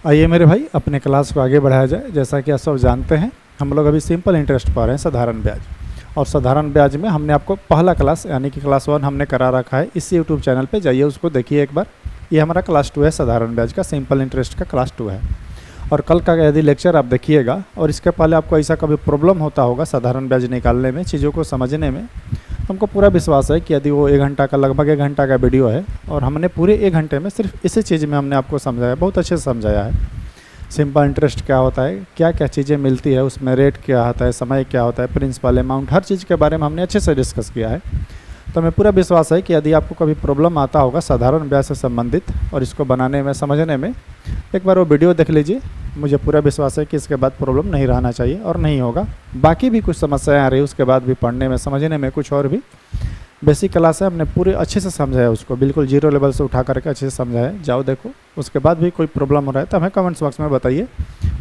आइए मेरे भाई अपने क्लास को आगे बढ़ाया जाए। जैसा कि आप सब जानते हैं हम लोग अभी सिंपल इंटरेस्ट पढ़ रहे हैं, साधारण ब्याज। और साधारण ब्याज में हमने आपको पहला क्लास यानी कि क्लास 1 हमने करा रखा है। इस यूट्यूब चैनल पे जाइए, उसको देखिए एक बार। ये हमारा क्लास 2 है, साधारण ब्याज का, सिंपल इंटरेस्ट का क्लास 2 है। और कल का यदि लेक्चर आप देखिएगा और इसके पहले आपको ऐसा कभी प्रॉब्लम होता होगा साधारण ब्याज निकालने में, चीज़ों को समझने में, तो हमको पूरा विश्वास है कि यदि वो 1 घंटा का, लगभग 1 घंटा का वीडियो है और हमने पूरे 1 घंटे में सिर्फ इसी चीज़ में हमने आपको समझाया, बहुत अच्छे से समझाया है। सिंपल इंटरेस्ट क्या होता है, क्या क्या चीज़ें मिलती है उसमें, रेट क्या होता है, समय क्या होता है, प्रिंसिपल अमाउंट, हर चीज़ के बारे में हमने अच्छे से डिस्कस किया है। तो हमें पूरा विश्वास है कि यदि आपको कभी प्रॉब्लम आता होगा साधारण ब्याज से संबंधित और इसको बनाने में, समझने में, एक बार वो वीडियो देख लीजिए। मुझे पूरा विश्वास है कि इसके बाद प्रॉब्लम नहीं रहना चाहिए और नहीं होगा। बाकी भी कुछ समस्याएं आ रही उसके बाद भी पढ़ने में, समझने में, कुछ और भी बेसिक क्लास है, हमने पूरे अच्छे से समझाया उसको, बिल्कुल जीरो लेवल से उठा करके अच्छे से समझाया। जाओ देखो, उसके बाद भी कोई प्रॉब्लम हो रहा है तो हमें कमेंट्स बॉक्स में बताइए,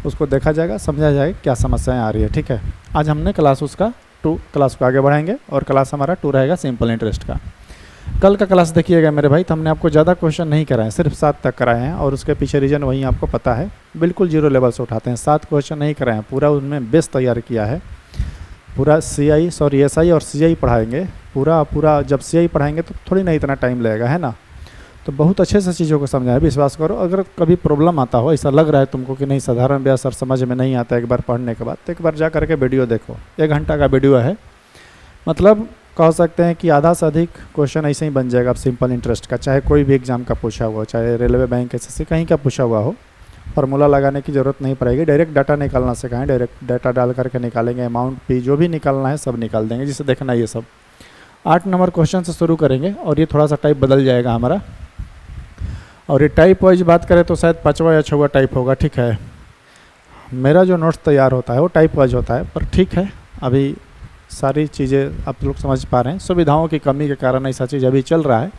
उसको देखा जाएगा, समझा जाएगा क्या समस्याएं आ रही है। ठीक है, आज हमने क्लास उसका 2 क्लास को आगे बढ़ाएंगे और क्लास हमारा 2 रहेगा सिंपल इंटरेस्ट का। कल का क्लास देखिएगा मेरे भाई, तो हमने आपको ज़्यादा क्वेश्चन नहीं कराए, सिर्फ 7 तक कराए हैं और उसके पीछे रीज़न वही आपको पता है, बिल्कुल जीरो लेवल से उठाते हैं। 7 क्वेश्चन नहीं कराए हैं, पूरा उनमें बेस तैयार किया है। पूरा एसआई और सीआई पढ़ाएंगे, पूरा जब सीआई पढ़ाएंगे तो थोड़ी ना इतना टाइम लगेगा, है ना। तो बहुत अच्छे से चीज़ों को समझाया, विश्वास करो। अगर कभी प्रॉब्लम आता हो, ऐसा लग रहा है तुमको कि नहीं साधारण ब्याज सर समझ में नहीं आता एक बार पढ़ने के बाद, तो एक बार जा करके वीडियो देखो। 1 घंटा का वीडियो है, मतलब कह सकते हैं कि आधा से अधिक क्वेश्चन ऐसे ही बन जाएगा अब सिंपल इंटरेस्ट का, चाहे कोई भी एग्जाम का पूछा हुआ हो, चाहे रेलवे, बैंक, एसएससी कहीं का पूछा हुआ हो। फार्मूला लगाने की ज़रूरत नहीं पड़ेगी, डायरेक्ट डाटा निकालना सिखाएं, डायरेक्ट डाटा डाल करके निकालेंगे, अमाउंट भी जो भी निकालना है सब निकाल देंगे, जिसे देखना ये सब। 8 नंबर क्वेश्चन से शुरू करेंगे और ये थोड़ा सा टाइप बदल जाएगा हमारा। और ये टाइप वाइज बात करें तो शायद 5वां या 6वां टाइप होगा। ठीक है, मेरा जो नोट्स तैयार होता है वो टाइप वाइज होता है, पर ठीक है, अभी सारी चीज़ें आप लोग समझ पा रहे हैं। सुविधाओं की कमी के कारण ऐसा चीज़ अभी चल रहा है,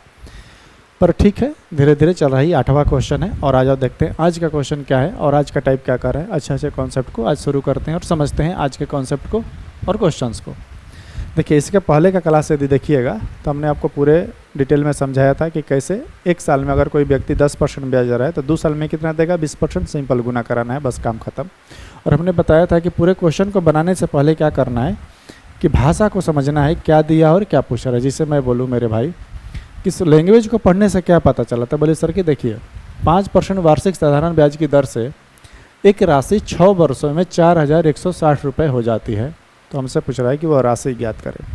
पर ठीक है, धीरे धीरे चल रही। 8वां क्वेश्चन है और आ जाओ देखते हैं आज का क्वेश्चन क्या है और आज का टाइप क्या कर रहा है। अच्छे अच्छे कॉन्सेप्ट को आज शुरू करते हैं और समझते हैं आज के कॉन्सेप्ट को और क्वेश्चंस को। देखिए, इसके पहले का क्लास यदि देखिएगा तो हमने आपको पूरे डिटेल में समझाया था कि कैसे 1 साल में अगर कोई व्यक्ति 10% ब्याज दे रहा है तो 2 साल में कितना देगा, 20%, सिंपल गुना कराना है, बस काम खत्म। और हमने बताया था कि पूरे क्वेश्चन को बनाने से पहले क्या करना है कि भाषा को समझना है, क्या दिया और क्या पूछ रहा है। जिसे मैं बोलूँ मेरे भाई, किस लैंग्वेज को पढ़ने से क्या पता चला था, बोले सर कि देखिए 5% वार्षिक साधारण ब्याज की दर से एक राशि 6 वर्षों में 4160 रुपये हो जाती है। तो हमसे पूछ रहा है कि वह राशि ज्ञात करें।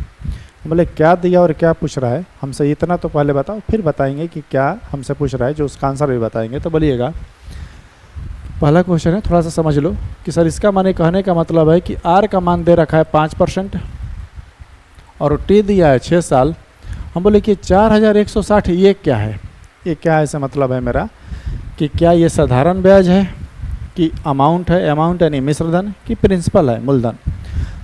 बोले क्या दिया और क्या पूछ रहा है हमसे, इतना तो पहले बताओ, फिर बताएंगे कि क्या हमसे पूछ रहा है, जो उसका आंसर भी बताएंगे। तो बोलिएगा, पहला क्वेश्चन है, थोड़ा सा समझ लो कि सर इसका माने, कहने का मतलब है कि आर का मान दे रखा है 5% और टी दिया है 6 साल। हम बोले कि 4160 ये क्या है, ये क्या है, ऐसा मतलब है मेरा कि क्या ये साधारण ब्याज है कि अमाउंट है, अमाउंट यानी मिश्रधन, कि प्रिंसिपल है, मूलधन।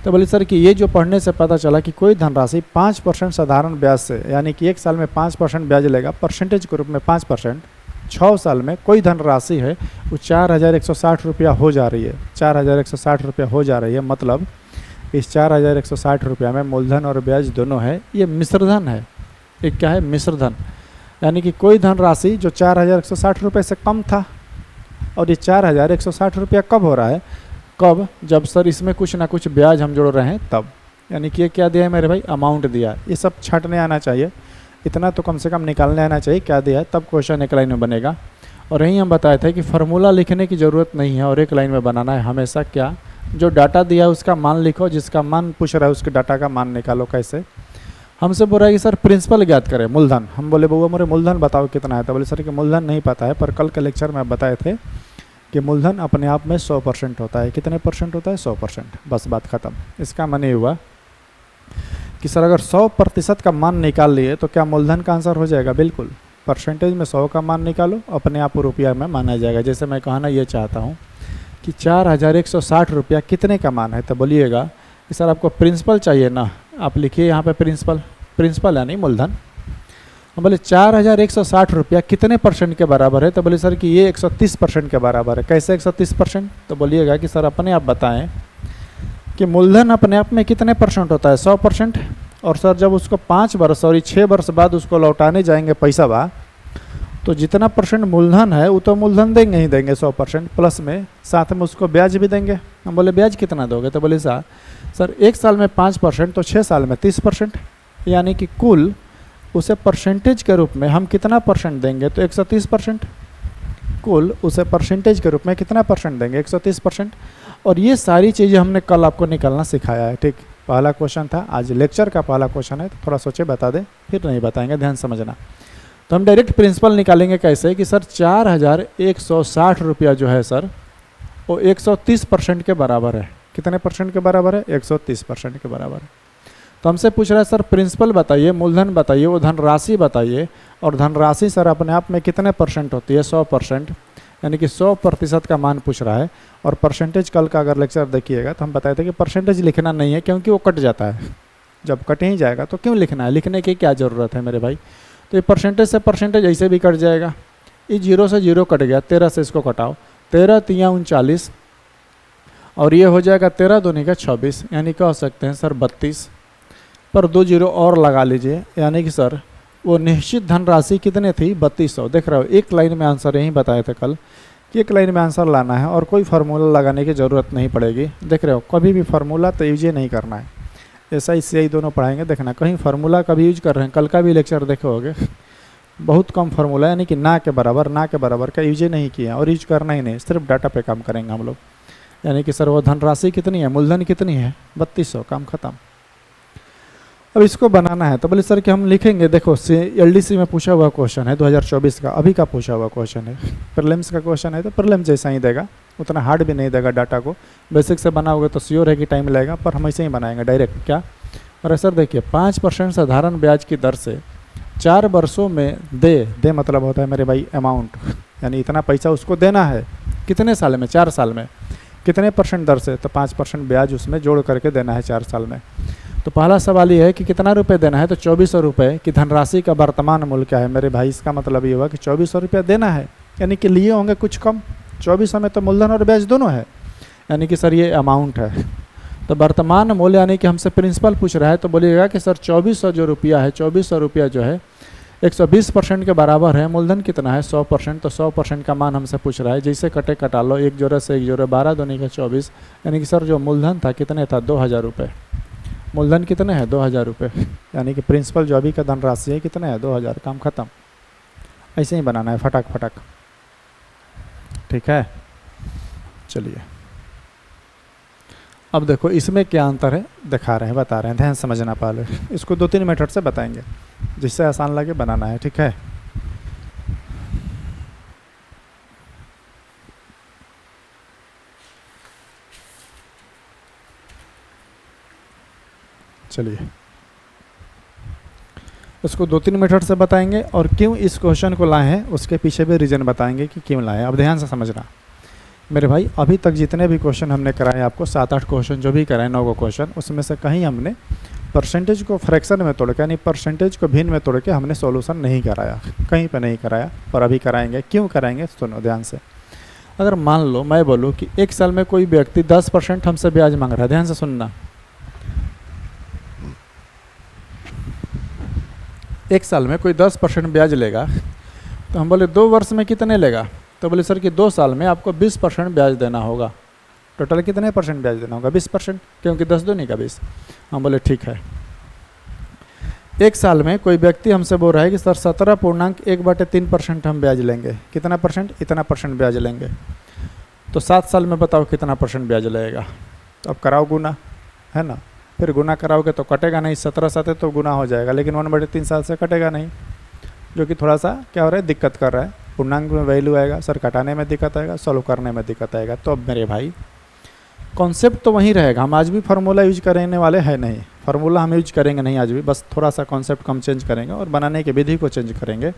तो बोले सर कि ये जो पढ़ने से पता चला कि कोई धनराशि 5% साधारण ब्याज से, यानी कि 1 साल में 5% ब्याज लेगा, परसेंटेज के रूप में 5%, 6 साल में कोई धनराशि है वो 4160 रुपया हो जा रही है, 4160 रुपया हो जा रही है। मतलब इस 4160 रुपया में मूलधन और ब्याज दोनों है, ये मिश्रधन है। एक क्या है, मिश्रधन, यानी कि कोई धनराशि जो 4160 रुपये से कम था, और ये 4160 रुपया कब हो रहा है, कब, जब सर इसमें कुछ ना कुछ ब्याज हम जोड़ रहे हैं तब। यानी कि ये क्या दिया है मेरे भाई, अमाउंट दिया है। ये सब छाटने आना चाहिए, इतना तो कम से कम निकालने आना चाहिए क्या दिया है, तब क्वेश्चन एक लाइन में बनेगा। और यहीं हम बताए थे कि फार्मूला लिखने की ज़रूरत नहीं है और एक लाइन में बनाना है हमेशा। क्या, जो डाटा दिया है उसका मान लिखो, जिसका मान पूछ रहा है उसके डाटा का मान निकालो। कैसे, हमसे बोल रहा है कि सर प्रिंसिपल ज्ञात करें, मूलधन। हम बोले बउआ मेरे मूलधन बताओ कितना है। तो बोले सर कि मूलधन नहीं पता है, पर कल के लेक्चर में बताए थे कि मूलधन अपने आप में 100% होता है। कितने परसेंट होता है, 100%, बस बात ख़त्म। इसका मन ये हुआ कि सर अगर 100% का मान निकाल लिए तो क्या मूलधन का आंसर हो जाएगा, बिल्कुल। परसेंटेज में 100 का मान निकालो, अपने आप रुपया में माना जाएगा। जैसे मैं कहना ये चाहता हूँ कि 4160 रुपया कितने का मान है, तो बोलिएगा कि सर आपको प्रिंसिपल चाहिए ना, आप लिखिए यहाँ पे प्रिंसिपल यानी मूलधन। हम बोले 4160 रुपया कितने परसेंट के बराबर है, तो बोले सर कि ये 130% के बराबर है। कैसे 130%, तो बोलिएगा कि सर अपने आप बताएं कि मूलधन अपने आप में कितने परसेंट होता है, 100%। और सर जब उसको 5 वर्ष और 6 वर्ष बाद उसको लौटाने जाएंगे पैसा बा, तो जितना परसेंट मूलधन है वो तो मूलधन देंगे ही देंगे 100% प्लस में साथ में उसको ब्याज भी देंगे। हम बोले ब्याज कितना दोगे, तो बोले सर 1 साल में 5% तो 6 साल में 30%, यानी कि कुल उसे परसेंटेज के रूप में हम कितना परसेंट देंगे, तो 130%। कुल उसे परसेंटेज के रूप में कितना परसेंट देंगे, 130%। और ये सारी चीज़ें हमने कल आपको निकालना सिखाया है। ठीक, पहला क्वेश्चन था, आज लेक्चर का पहला क्वेश्चन है, तो थोड़ा सोचे बता दें, फिर नहीं बताएंगे, ध्यान समझना। तो हम डायरेक्ट प्रिंसिपल निकालेंगे कैसे कि सर 4160 रुपया जो है सर वो 130% के बराबर है। कितने परसेंट के बराबर है, 130% के बराबर है। तो हमसे पूछ रहा है सर प्रिंसिपल बताइए, मूलधन बताइए, वो धनराशि बताइए, और धनराशि सर अपने आप में कितने परसेंट होती है, 100%, यानी कि 100% का मान पूछ रहा है। और परसेंटेज कल का अगर लेक्चर देखिएगा तो हम बताए थे कि परसेंटेज लिखना नहीं है, क्योंकि वो कट जाता है। जब कट ही जाएगा तो क्यों लिखना है, लिखने की क्या ज़रूरत है मेरे भाई। तो ये परसेंटेज से परसेंटेज ऐसे भी कट जाएगा। ये 0 से 0 कट गया, 13 से इसको कटाओ, 13 तियाँ 39, और ये हो जाएगा 13 दूनी का 26, यानी कह सकते हैं सर 32 पर 2 0 और लगा लीजिए, यानी कि सर वो निश्चित धनराशि कितने थी, 3200। देख रहे हो, एक लाइन में आंसर यही बताए थे कल कि एक लाइन में आंसर लाना है और कोई फार्मूला लगाने की ज़रूरत नहीं पड़ेगी। देख रहे हो, कभी भी फार्मूला तो यूज नहीं करना है। ऐसा SCI दोनों पढ़ाएंगे, देखना कहीं फार्मूला कभी यूज कर रहे हैं। कल का भी लेक्चर देखे होगे, बहुत कम फार्मूला, यानी कि ना के बराबर का यूज नहीं किया और यूज करना ही नहीं, सिर्फ डाटा पे काम करेंगे हम लोग। यानी कि सर वो धनराशि कितनी है, मूलधन कितनी है, 3200, काम खत्म। अब इसको बनाना है तो बोले सर कि हम लिखेंगे, देखो LDC में पूछा हुआ क्वेश्चन है 2024 का, अभी का पूछा हुआ क्वेश्चन है। प्रीलिम्स का क्वेश्चन है तो प्रीलिम्स जैसा ही देगा, उतना हार्ड भी नहीं देगा। डाटा को बेसिक से बनाओगे तो श्योर है कि टाइम लगेगा, पर हम ऐसे ही बनाएंगे डायरेक्ट। क्या, और सर देखिए 5% साधारण ब्याज की दर से 4 वर्षों में दे मतलब होता है मेरे भाई अमाउंट, यानी इतना पैसा उसको देना है। कितने साल में, 4 साल में। कितने परसेंट दर से, तो 5% ब्याज उसमें जोड़ करके देना है 4 साल में। तो पहला सवाल ये है कि कितना रुपए देना है, तो 2400 रुपये की धनराशि का वर्तमान मूल्य क्या है मेरे भाई। इसका मतलब ये हुआ कि 2400 रुपया देना है, यानी कि लिए होंगे कुछ कम। 2400 में तो मूलधन और ब्याज दोनों है, यानी कि सर ये अमाउंट है। तो वर्तमान मूल्य यानी कि हमसे प्रिंसिपल पूछ रहा है, तो बोलिएगा कि सर 2400 जो रुपया है, 2400 रुपया जो है 120% के बराबर है। मूलधन कितना है, 100%, तो 100% का मान हमसे पूछ रहा है। जैसे कटे कटा लो, 1 जोड़े से 1 जोड़े 12 दूनी का 24, यानी कि सर जो मूलधन था कितने था, 2000 रुपये। मूलधन कितने हैं, 2000 रुपये, यानी कि प्रिंसिपल जो अभी का धनराशि है कितने है, 2000, काम खत्म। ऐसे ही बनाना है, फटाक फटाक। ठीक है, चलिए अब देखो इसमें क्या अंतर है दिखा रहे हैं, बता रहे हैं, ध्यान समझना। पहले इसको 2-3 मेथड से बताएंगे, जिससे आसान लगे बनाना है। ठीक है, चलिए इसको 2-3 मेथड से बताएंगे, और क्यों इस क्वेश्चन को लाए हैं उसके पीछे भी रीज़न बताएंगे कि क्यों लाए हैं। अब ध्यान से समझना मेरे भाई, अभी तक जितने भी क्वेश्चन हमने कराए आपको, 7-8 क्वेश्चन जो भी कराए, 9 क्वेश्चन, उसमें से कहीं हमने परसेंटेज को फ्रैक्शन में तोड़ के, यानी परसेंटेज को भिन्न में तोड़ के हमने सॉल्यूशन नहीं कराया, कहीं पे नहीं कराया, पर अभी कराएंगे। क्यों कराएंगे सुनो ध्यान से। अगर मान लो मैं बोलूँ कि 1 साल में कोई व्यक्ति 10% हमसे ब्याज मांग रहा है, ध्यान से सुनना। 1 साल में कोई 10% ब्याज लेगा, तो हम बोले 2 वर्ष में कितने लेगा, तो बोले सर कि 2 साल में आपको 20% ब्याज देना होगा। टोटल कितने परसेंट ब्याज देना होगा, 20%, क्योंकि 10 दूनी का 20। हम बोले ठीक है। 1 साल में कोई व्यक्ति हमसे बोल रहा है कि सर 17.1/3% हम ब्याज लेंगे। कितना परसेंट, इतना परसेंट ब्याज लेंगे। तो 7 साल में बताओ कितना परसेंट ब्याज लगेगा। तो अब कराओ गुना, है ना, फिर गुना कराओगे तो कटेगा नहीं, 17 साथ तो गुना हो जाएगा, लेकिन 1/3 साल से कटेगा नहीं, जो कि थोड़ा सा क्या हो रहा है, दिक्कत कर रहा है। पूर्णांक में वैल्यू आएगा, सर कटाने में दिक्कत आएगा, सॉल्व करने में दिक्कत आएगा। तो अब मेरे भाई कॉन्सेप्ट तो वहीं रहेगा, हम आज भी फार्मूला यूज करने वाले हैं नहीं, फार्मूला हम यूज करेंगे नहीं आज भी, बस थोड़ा सा कॉन्सेप्ट कम चेंज करेंगे और बनाने की विधि को चेंज करेंगे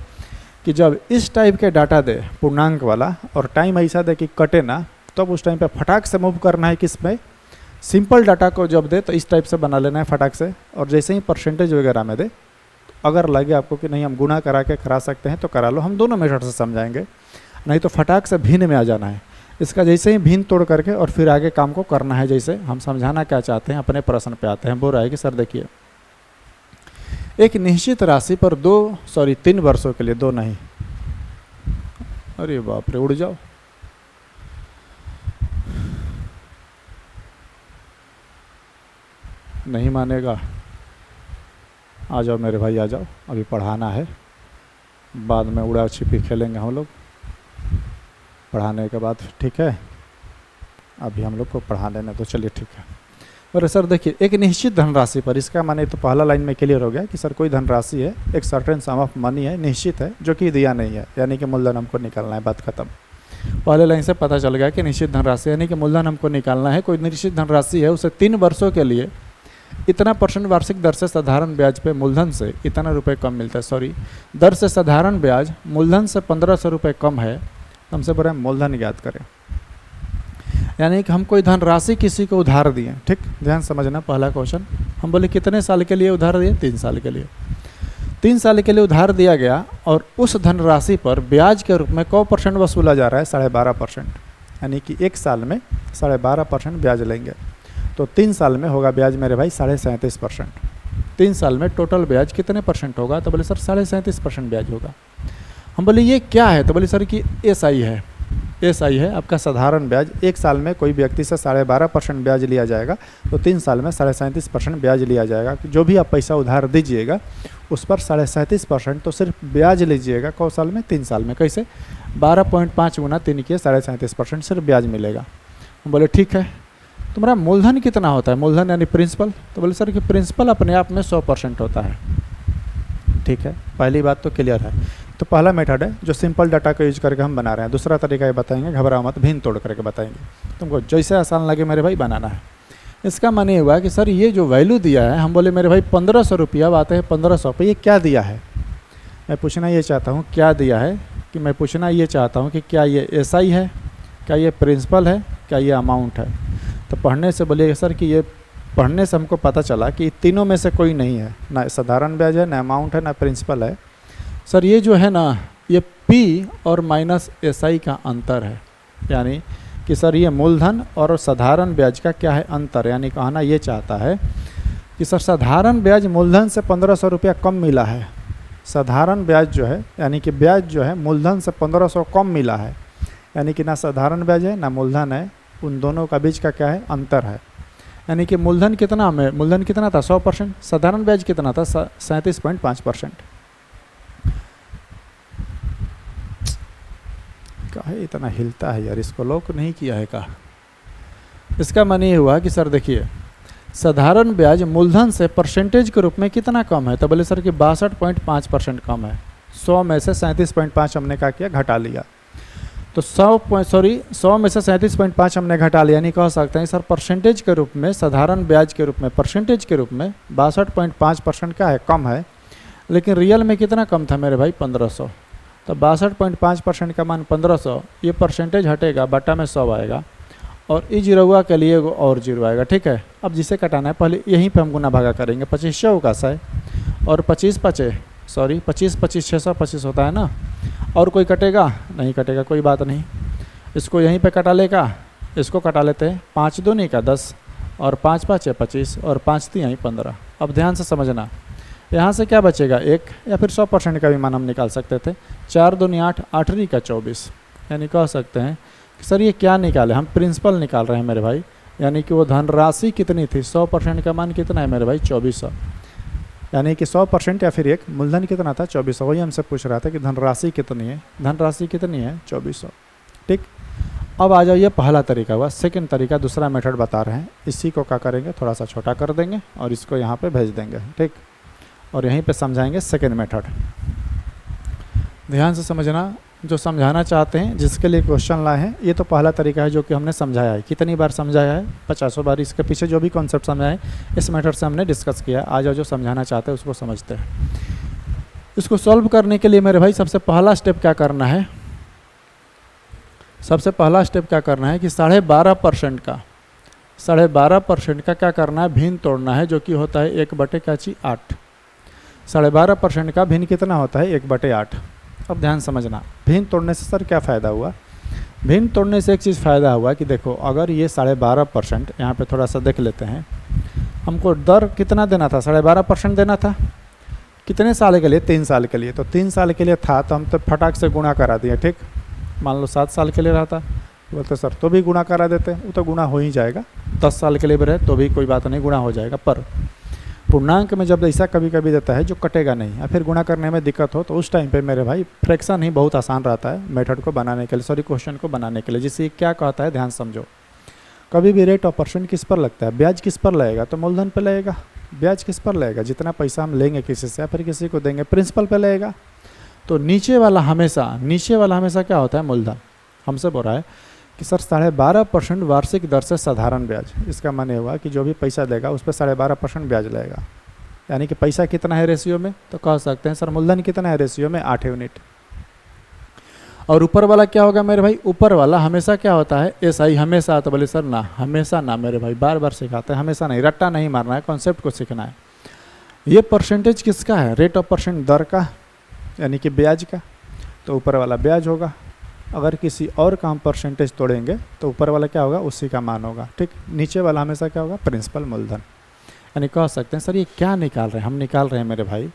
कि जब इस टाइप के डाटा दे पूर्णांक वाला और टाइम ऐसा दे कि कटे ना, तब उस टाइम पे फटाक से मूव करना है किस में, सिंपल डाटा को जब दे तो इस टाइप से बना लेना है फटाक से। और जैसे ही परसेंटेज वगैरह में दे, अगर लगे आपको कि नहीं हम गुना करा के करा सकते हैं तो करा लो, हम दोनों मेथड से समझाएंगे, नहीं तो फटाक से भिन्न में आ जाना है। इसका जैसे ही भिन्न तोड़ करके और फिर आगे काम को करना है। जैसे हम समझाना क्या चाहते हैं, अपने प्रश्न पे आते हैं। बोल रहा है कि सर देखिए, एक निश्चित राशि पर 3 वर्षों के लिए, 2 नहीं, अरे बाप रे, उड़ जाओ। नहीं मानेगा। आ जाओ मेरे भाई, आ जाओ, अभी पढ़ाना है, बाद में उड़ा छिपी खेलेंगे हम लोग पढ़ाने के बाद, ठीक है। अभी हम लोग को पढ़ा लेना तो चलिए ठीक है। और सर देखिए, एक निश्चित धनराशि पर, इसका माने तो पहला लाइन में क्लियर हो गया कि सर कोई धनराशि है, एक सर्टेन सम ऑफ मनी है, निश्चित है, जो कि दिया नहीं है, यानी कि मूलधन हमको निकालना है, बात खत्म। पहले लाइन से पता चल गया कि निश्चित धनराशि यानी कि मूलधन हमको निकालना है। कोई निश्चित धनराशि है, उसे 3 वर्षों के लिए इतना % वार्षिक दर से साधारण ब्याज पे मूलधन से इतना रुपये कम मिलता है। सॉरी, दर से साधारण ब्याज मूलधन से 1500 रुपये कम है। हमसे बोल रहे हैं मूलधन ज्ञात करें, यानी कि हम कोई धनराशि किसी को उधार दिए, ठीक, ध्यान समझना। पहला क्वेश्चन हम बोले कितने साल के लिए उधार दिए? 3 साल के लिए। 3 साल के लिए उधार दिया गया और उस धनराशि पर ब्याज के रूप में कौ % वसूला जा रहा है? 12.5%, यानी कि 1 साल में 12.5% ब्याज लेंगे। तो 3 साल में होगा ब्याज मेरे भाई 37.5%। 3 साल में टोटल ब्याज कितने % होगा? तो बोले सर 37.5% ब्याज होगा। हम बोले ये क्या है? तो बोले सर कि SI है। SI है आपका साधारण ब्याज। 1 साल में कोई व्यक्ति से 12.5% ब्याज लिया जाएगा, तो 3 साल में 37.5% ब्याज लिया जाएगा। जो भी आप पैसा उधार दीजिएगा उस पर 37.5% तो सिर्फ ब्याज लीजिएगा। कौ साल में? 3 साल में। कैसे? 12.5 गुना 3 किए 37.5% सिर्फ ब्याज मिलेगा। हम बोले ठीक है, तुम्हारा मूलधन कितना होता है? मूलधन यानी प्रिंसिपल। तो बोले सर कि प्रिंसिपल अपने आप में 100% होता है। ठीक है, पहली बात तो क्लियर है। तो पहला मेथड है जो सिंपल डाटा का यूज करके हम बना रहे हैं। दूसरा तरीका ये बताएंगे, घबराओ मत, भिन्न तोड़ करके बताएंगे, तुमको जैसे आसान लगे मेरे भाई बनाना है। इसका माने हुआ कि सर ये जो वैल्यू दिया है, हम बोले मेरे भाई 1500 रुपया, बात है 1500 पे, ये क्या दिया है? मैं पूछना ये चाहता हूँ क्या दिया है, कि मैं पूछना ये चाहता हूँ कि क्या ये SI है, क्या ये प्रिंसिपल है, क्या ये अमाउंट है? तो पढ़ने से बोलिए सर कि ये पढ़ने से हमको पता चला कि तीनों में से कोई नहीं है, ना साधारण ब्याज है, ना अमाउंट है, ना प्रिंसिपल है। सर ये जो है ना, ये P और माइनस SI का अंतर है, यानी कि सर ये मूलधन और साधारण ब्याज का क्या है? अंतर। यानी कहना ये चाहता है कि सर साधारण ब्याज मूलधन से 1500 रुपया कम मिला है। साधारण ब्याज जो है, यानी कि ब्याज जो है मूलधन से 1500 कम मिला है, यानी कि ना साधारण ब्याज है ना मूलधन है, उन दोनों का बीच का क्या है? अंतर है। यानी कि मूलधन कितना में, मूलधन कितना था? 100%। साधारण ब्याज कितना था? 37.5%। काहे इतना हिलता है यार, इसको लॉक नहीं किया है का? इसका माने ये हुआ कि सर देखिए, साधारण ब्याज मूलधन से परसेंटेज के रूप में कितना कम है? तो बोले सर कि 62.5% कम है। 100 में से 37.5 हमने क्या किया? घटा लिया। तो 100 में से 37.5 हमने घटा लिया, यानी कह सकते हैं सर परसेंटेज के रूप में, साधारण ब्याज के रूप में, परसेंटेज के रूप में 62.5% क्या है? कम है। लेकिन रियल में कितना कम था मेरे भाई? 1500। तो 62.5% का मान 1500, ये परसेंटेज हटेगा, बटा में 100 आएगा, और ई जीरोवा के लिए और जीरो आएगा। ठीक है, अब जिसे कटाना है पहले यहीं पे हम गुना भागा करेंगे। 2500 का 100 और 25 25 625 होता है ना। और कोई कटेगा? नहीं कटेगा, कोई बात नहीं। इसको यहीं पे कटा लेगा, इसको कटा लेते हैं। 5 दूनी का 10 और 5 5 25 और 5 3 यहीं 15। अब ध्यान से समझना, यहाँ से क्या बचेगा? 1, या फिर 100% का भी मान हम निकाल सकते थे। 4 दूनी 8, 8 का 24, यानी कह सकते हैं कि सर ये क्या निकाले? हम प्रिंसिपल निकाल रहे हैं मेरे भाई, यानी कि वो धनराशि कितनी थी? 100% का मान कितना है मेरे भाई? 2400, यानी कि 100% या फिर एक मूलधन कितना था? 2400। वही हमसे पूछ रहा था कि धनराशि कितनी है? धनराशि कितनी है? 2400। ठीक, अब आ जाइए पहला तरीका हुआ। सेकंड तरीका, दूसरा मेथड बता रहे हैं। इसी को क्या करेंगे? थोड़ा सा छोटा कर देंगे और इसको यहाँ पे भेज देंगे। ठीक, और यहीं पे समझाएंगे सेकंड मेथड। ध्यान से समझना, जो समझाना चाहते हैं, जिसके लिए क्वेश्चन लाए हैं। ये तो पहला तरीका है जो कि हमने समझाया है। कितनी बार समझाया है? 50 बार। इसके पीछे जो भी कॉन्सेप्ट समझाया है इस मेथड से हमने डिस्कस किया है। आज जो समझाना चाहते हैं उसको समझते हैं। इसको सॉल्व करने के लिए मेरे भाई सबसे पहला स्टेप क्या करना है? सबसे पहला स्टेप क्या करना है कि 12.5% का 12.5% का क्या करना है? भिन्न तोड़ना है, जो कि होता है 1/8। 12.5% का भिन्न कितना होता है? 1/8। अब ध्यान समझना, भिन्न तोड़ने से सर क्या फ़ायदा हुआ? भिन्न तोड़ने से एक चीज़ फ़ायदा हुआ कि देखो, अगर ये 12.5%, यहाँ पे थोड़ा सा देख लेते हैं, हमको दर कितना देना था? 12.5% देना था। कितने साल के लिए? 3 साल के लिए। तो 3 साल के लिए था, तो हम तो फटाक से गुणा करा दिए। ठीक, मान लो 7 साल के लिए रहता, बोलते सर तो भी गुणा करा देते, वो तो गुणा हो ही जाएगा। 10 साल के लिए भी रहे तो भी कोई बात नहीं, गुणा हो जाएगा। पर पूर्णांक में जब ऐसा कभी कभी देता है जो कटेगा नहीं या फिर गुणा करने में दिक्कत हो, तो उस टाइम पे मेरे भाई फ्रैक्शन ही बहुत आसान रहता है मेथड को बनाने के लिए, सॉरी क्वेश्चन को बनाने के लिए। जिससे क्या कहता है ध्यान समझो, कभी भी रेट ऑफ परसेंट किस पर लगता है, ब्याज किस पर लगेगा, तो मूलधन पर लगेगा। ब्याज किस पर लगेगा, जितना पैसा हम लेंगे किसी से या फिर किसी को देंगे, प्रिंसिपल पर लगेगा। तो नीचे वाला हमेशा क्या होता है, मूलधन। हमसे बोल रहा है कि सर 12.5% वार्षिक दर से साधारण ब्याज, इसका माने हुआ कि जो भी पैसा देगा उस पर 12.5% ब्याज लगेगा। यानी कि पैसा कितना है रेशियो में, तो कह सकते हैं सर मूलधन कितना है रेशियो में, 8 यूनिट। और ऊपर वाला क्या होगा मेरे भाई, ऊपर वाला हमेशा क्या होता है, एसआई हमेशा। तो बोले सर ना, हमेशा ना मेरे भाई, बार बार सिखाते हैं, हमेशा नहीं, रट्टा नहीं मारना है, कॉन्सेप्ट को सीखना है। ये परसेंटेज किसका है, रेट ऑफ परसेंट दर का, यानी कि ब्याज का, तो ऊपर वाला ब्याज होगा। अगर किसी और का हम परसेंटेज तोड़ेंगे तो ऊपर वाला क्या होगा, उसी का मान होगा। ठीक, नीचे वाला हमेशा क्या होगा, प्रिंसिपल मूलधन। यानी कह सकते हैं सर ये क्या निकाल रहे हैं, हम निकाल रहे हैं मेरे भाई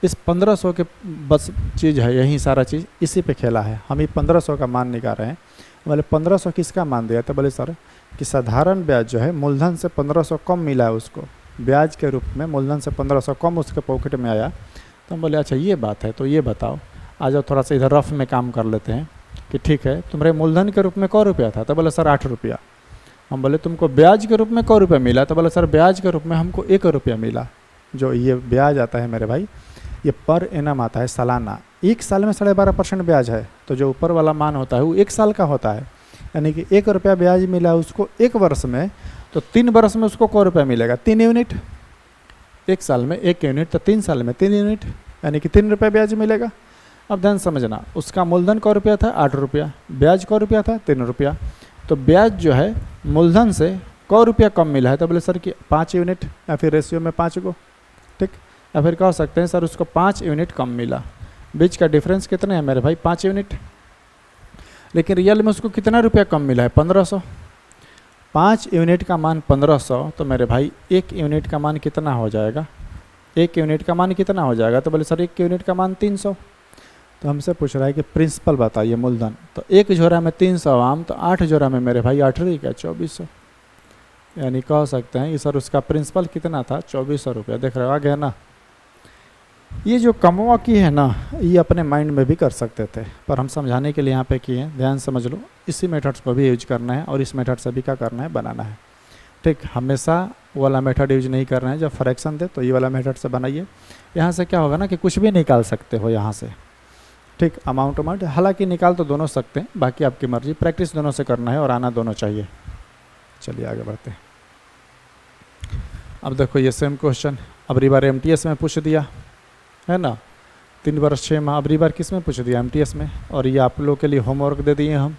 इस 1500 के बस चीज़ है, यही सारा चीज़ इसी पे खेला है। हम ये 1500 का मान निकाल रहे हैं। बोले 1500 किसका मान दिया, तो बोले सर कि साधारण ब्याज जो है मूलधन से 1500 कम मिला है उसको, ब्याज के रूप में मूलधन से 1500 कम उसके पॉकेट में आया। तो हम बोले अच्छा ये बात है, तो ये बताओ, आ जाओ थोड़ा सा इधर रफ में काम कर लेते हैं कि ठीक है तुम्हारे मूलधन के रूप में क रुपया था, तो बोले सर 8 रुपया। हम बोले तुमको ब्याज के रूप में क रुपया मिला, तो बोले सर ब्याज के रूप में हमको 1 रुपया मिला। जो ये ब्याज आता है मेरे भाई, ये पर एनम आता है सालाना, 1 साल में 12.5% ब्याज है। तो जो ऊपर वाला मान होता है वो 1 साल का होता है, यानी कि 1 रुपया ब्याज मिला उसको 1 वर्ष में, तो 3 वर्ष में उसको क रुपया मिलेगा, 3 यूनिट। 1 साल में 1 यूनिट, तो 3 साल में 3 यूनिट, यानी कि 3 रुपया ब्याज मिलेगा। अब ध्यान समझना, उसका मूलधन क रुपया था, 8 रुपया, ब्याज क रुपया था, 3 रुपया। तो ब्याज जो है मूलधन से क रुपया कम मिला है, तो बोले सर कि 5 यूनिट, या फिर रेशियो में 5 को। ठीक, या फिर कह सकते हैं सर उसको 5 यूनिट कम मिला। बीच का डिफरेंस कितना है मेरे भाई, 5 यूनिट। लेकिन रियल में उसको कितना रुपया कम मिला है, 1500। 5 यूनिट का मान 1500, तो मेरे भाई 1 यूनिट का मान कितना हो जाएगा, 1 यूनिट का मान कितना हो जाएगा, तो बोले सर 1 यूनिट का मान 300। तो हमसे पूछ रहा है कि प्रिंसिपल बताइए मूलधन, तो 1 जोड़ा में 300 आम, तो 8 जोड़ा में मेरे भाई 8 क्या 2400। यानी कह सकते हैं कि सर उसका प्रिंसिपल कितना था, 2400 रुपया। देख रहे हो आ गया ना। ये जो कमवा की है ना, ये अपने माइंड में भी कर सकते थे, पर हम समझाने के लिए यहाँ पे किए हैं, ध्यान समझ लो। इसी मेथड्स को भी यूज करना है और इस मेथड से भी क्या करना है, बनाना है। ठीक, हमेशा वाला मेथड यूज नहीं करना है। जब फ्रैक्शन दे तो ये वाला मेथड से बनाइए। यहाँ से क्या होगा ना कि कुछ भी निकाल सकते हो यहाँ से। ठीक, अमाउंट, हालांकि निकाल तो दोनों सकते हैं, बाकी आपकी मर्जी, प्रैक्टिस दोनों से करना है और आना दोनों चाहिए। चलिए आगे बढ़ते हैं। अब देखो ये सेम क्वेश्चन अबरी बार MTS में पूछ दिया है ना, 3 वर्ष 6 माह। अबरी बार किस में पूछ दिया, MTS में। और ये आप लोग के लिए होमवर्क दे दिए हम।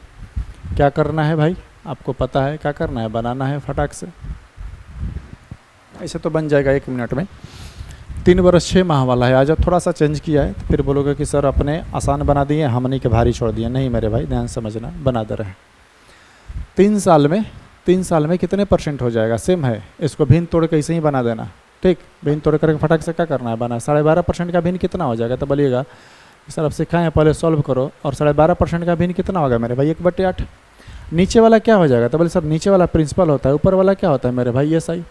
क्या करना है भाई, आपको पता है क्या करना है, बनाना है फटाक से। ऐसे तो बन जाएगा 1 मिनट में। 3 वर्ष 6 माह वाला है, आज थोड़ा सा चेंज किया है, तो फिर बोलोगे कि सर अपने आसान बना दिए, हमने के भारी छोड़ दिए। नहीं मेरे भाई, ध्यान समझना, बना दे रहे हैं। 3 साल में कितने % हो जाएगा, सेम है। इसको भिन्न तोड़ के ऐसे ही बना देना। ठीक, भिन्न तोड़ करके फटाक से क्या करना है, बना। 12.5% का भिन्न कितना हो जाएगा, तो बोलिएगा सर अब सिखाएं, पहले सॉल्व करो। और 12.5% का भिन्न कितना होगा मेरे भाई, 1/8। नीचे वाला क्या हो जाएगा, तो बोले सर नीचे वाला प्रिंसिपल होता है, ऊपर वाला क्या होता है मेरे भाई, SI।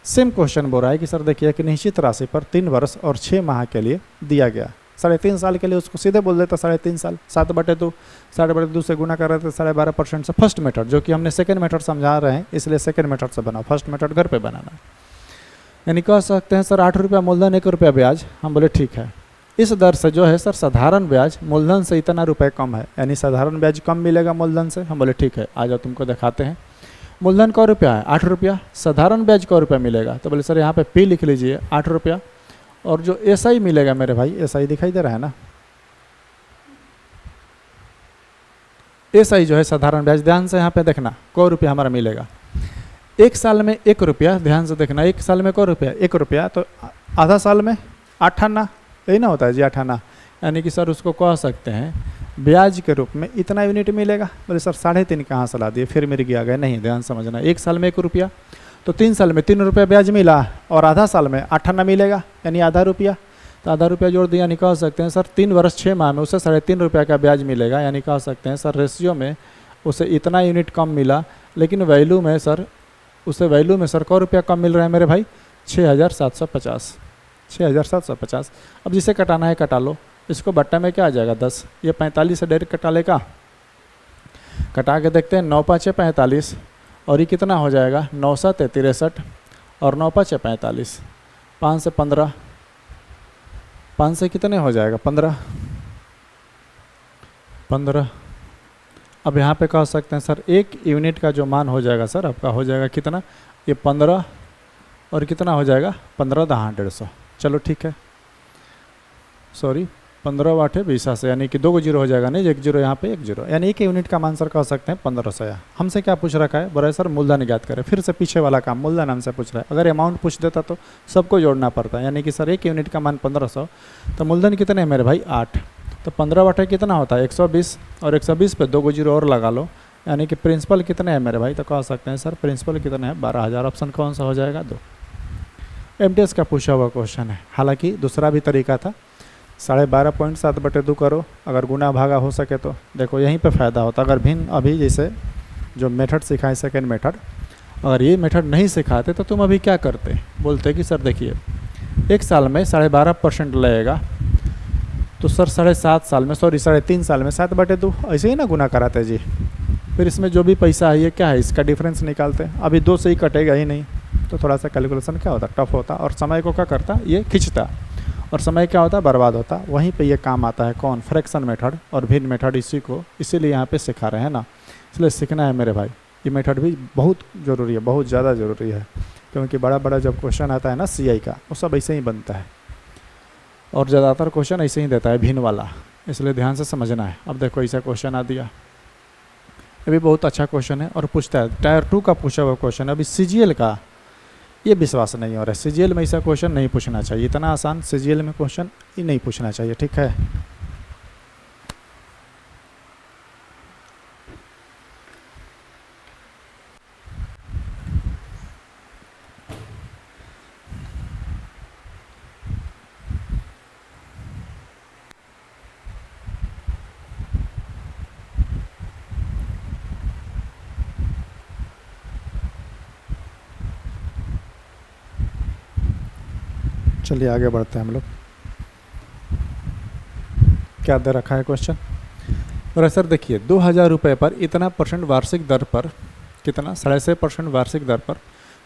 सेम क्वेश्चन बोल रहा है कि सर देखिए कि निश्चित राशि पर 3 वर्ष और 6 माह के लिए दिया गया। 3.5 साल के लिए उसको सीधे बोल देता 3.5 साल, 7/2, 7/2 से गुना कर रहे थे 12.5% से। फर्स्ट मेथड, जो कि हमने सेकंड मेथड समझा रहे हैं, इसलिए सेकंड मेथड से बनाओ, फर्स्ट मेथड घर पे बनाना। यानी कह सकते हैं सर 8 रुपया मूलधन, 1 रुपया ब्याज। हम बोले ठीक है, इस दर से जो है सर साधारण ब्याज मूलधन से इतना रुपये कम है, यानी साधारण ब्याज कम मिलेगा मूलधन से। हम बोले ठीक है, आ जाओ तुमको दिखाते हैं। मूलधन क रुपया है, 8 रुपया, साधारण ब्याज क रुपया मिलेगा। तो बोले सर यहाँ पे P लिख लीजिए, 8 रुपया। और जो SI मिलेगा मेरे भाई, SI दिखाई दे रहा है ना, SI जो है साधारण ब्याज, ध्यान से यहाँ पे देखना, क रुपया हमारा मिलेगा। 1 साल में 1 रुपया, ध्यान से देखना, 1 साल में क रुपया, 1 रुपया, तो आधा साल में 8 आना, यही ना होता है जी, 8 आना। यानी कि सर उसको कह सकते हैं ब्याज के रूप में इतना यूनिट मिलेगा। बोले सर 3.5 कहाँ से ला दिए, फिर मेरे गया गए। नहीं, ध्यान समझना, 1 साल में 1 रुपया, तो 3 साल में 3 रुपया ब्याज मिला, और आधा साल में 8 आना मिलेगा, यानी आधा रुपया। तो आधा रुपया जोड़ दिया, यानी कह सकते हैं सर 3 वर्ष 6 माह में उसे 3.5 रुपये का ब्याज मिलेगा, यानी कह सकते हैं सर रेशियो में उसे इतना यूनिट कम मिला, लेकिन वैल्यू में सर उसे वैल्यू में सर 100 रुपया कम मिल रहा है मेरे भाई, 6,750, 6,750। अब जिसे कटाना है कटा लो, इसको बट्टा में क्या आ जाएगा 10, ये 45 से डायरेक्ट कटा लेगा, कटा के देखते हैं 9 5 45, और ये कितना हो जाएगा 9 7 63 और 9 5 45, 5 से 15, 5 से कितने हो जाएगा 15, 15। अब यहाँ पे कह सकते हैं सर 1 यूनिट का जो मान हो जाएगा सर आपका हो जाएगा कितना, ये 15 और कितना हो जाएगा 15 10 150। चलो ठीक है, सॉरी 15 8 20 से, यानी कि 2 जीरो हो जाएगा, नहीं 1 जीरो यहाँ पे 1 जीरो, यानी 1 यूनिट का मान सर कह सकते हैं 1500। हमसे क्या पूछ रखा है, बोले सर मूलधन ज्ञात करें, फिर से पीछे वाला काम मूलधन हमसे पूछ रहा है। अगर अमाउंट पूछ देता तो सबको जोड़ना पड़ता है, यानी कि सर 1 यूनिट का मान 1500, तो मूलधन कितने है मेरे भाई 8, तो 15 बटे कितना होता है 120, और 120 पे 2 जीरो और लगा लो, यानी कि प्रिंसिपल कितने हैं मेरे भाई, तो कह सकते हैं सर प्रिंसिपल कितने हैं 12,000। ऑप्शन कौन सा हो जाएगा 2। एमटीएस का पूछा हुआ क्वेश्चन है, हालांकि दूसरा भी तरीका था, 12.5/2 करो, अगर गुना भागा हो सके तो देखो यहीं पे फ़ायदा होता। अगर भिन्न अभी जैसे जो मेथड सिखाए सेकेंड मेथड, अगर ये मेथड नहीं सिखाते तो तुम अभी क्या करते, बोलते कि सर देखिए 1 साल में 12.5% लगेगा, तो सर 7.5 साल में, सॉरी 3.5 साल में 7/2 ऐसे ही ना गुना कराते जी। फिर इसमें जो भी पैसा है ये क्या है, इसका डिफरेंस निकालते हैं। अभी 2 से ही कटेगा ही नहीं, तो थोड़ा सा कैलकुलेशन क्या होता टफ होता, और समय को क्या करता ये खींचता, और समय क्या होता बर्बाद होता। वहीं पे ये काम आता है कौन, फ्रैक्शन मेथड और भिन्न मेथड, इसी को इसीलिए यहाँ पे सिखा रहे हैं ना, इसलिए सीखना है मेरे भाई। ये मेथड भी बहुत ज़रूरी है, बहुत ज़्यादा ज़रूरी है, क्योंकि बड़ा बड़ा जब क्वेश्चन आता है ना सीआई का, वो सब ऐसे ही बनता है, और ज़्यादातर क्वेश्चन ऐसे ही देता है भिन्न वाला, इसलिए ध्यान से समझना है। अब देखो ऐसा क्वेश्चन आ दिया, ये भी बहुत अच्छा क्वेश्चन है, और पूछता है टायर 2 का पूछा हुआ क्वेश्चन। अभी सीजीएल का ये विश्वास नहीं हो रहा है, सीजीएल में ऐसा क्वेश्चन नहीं पूछना चाहिए, इतना आसान सीजीएल में क्वेश्चन ही नहीं पूछना चाहिए, ठीक है। चलिए आगे बढ़ते हैं हम लोग। क्या दे रखा है क्वेश्चन, और सर देखिए 2,000 रुपये पर इतना % वार्षिक दर पर, कितना 6.5% वार्षिक दर पर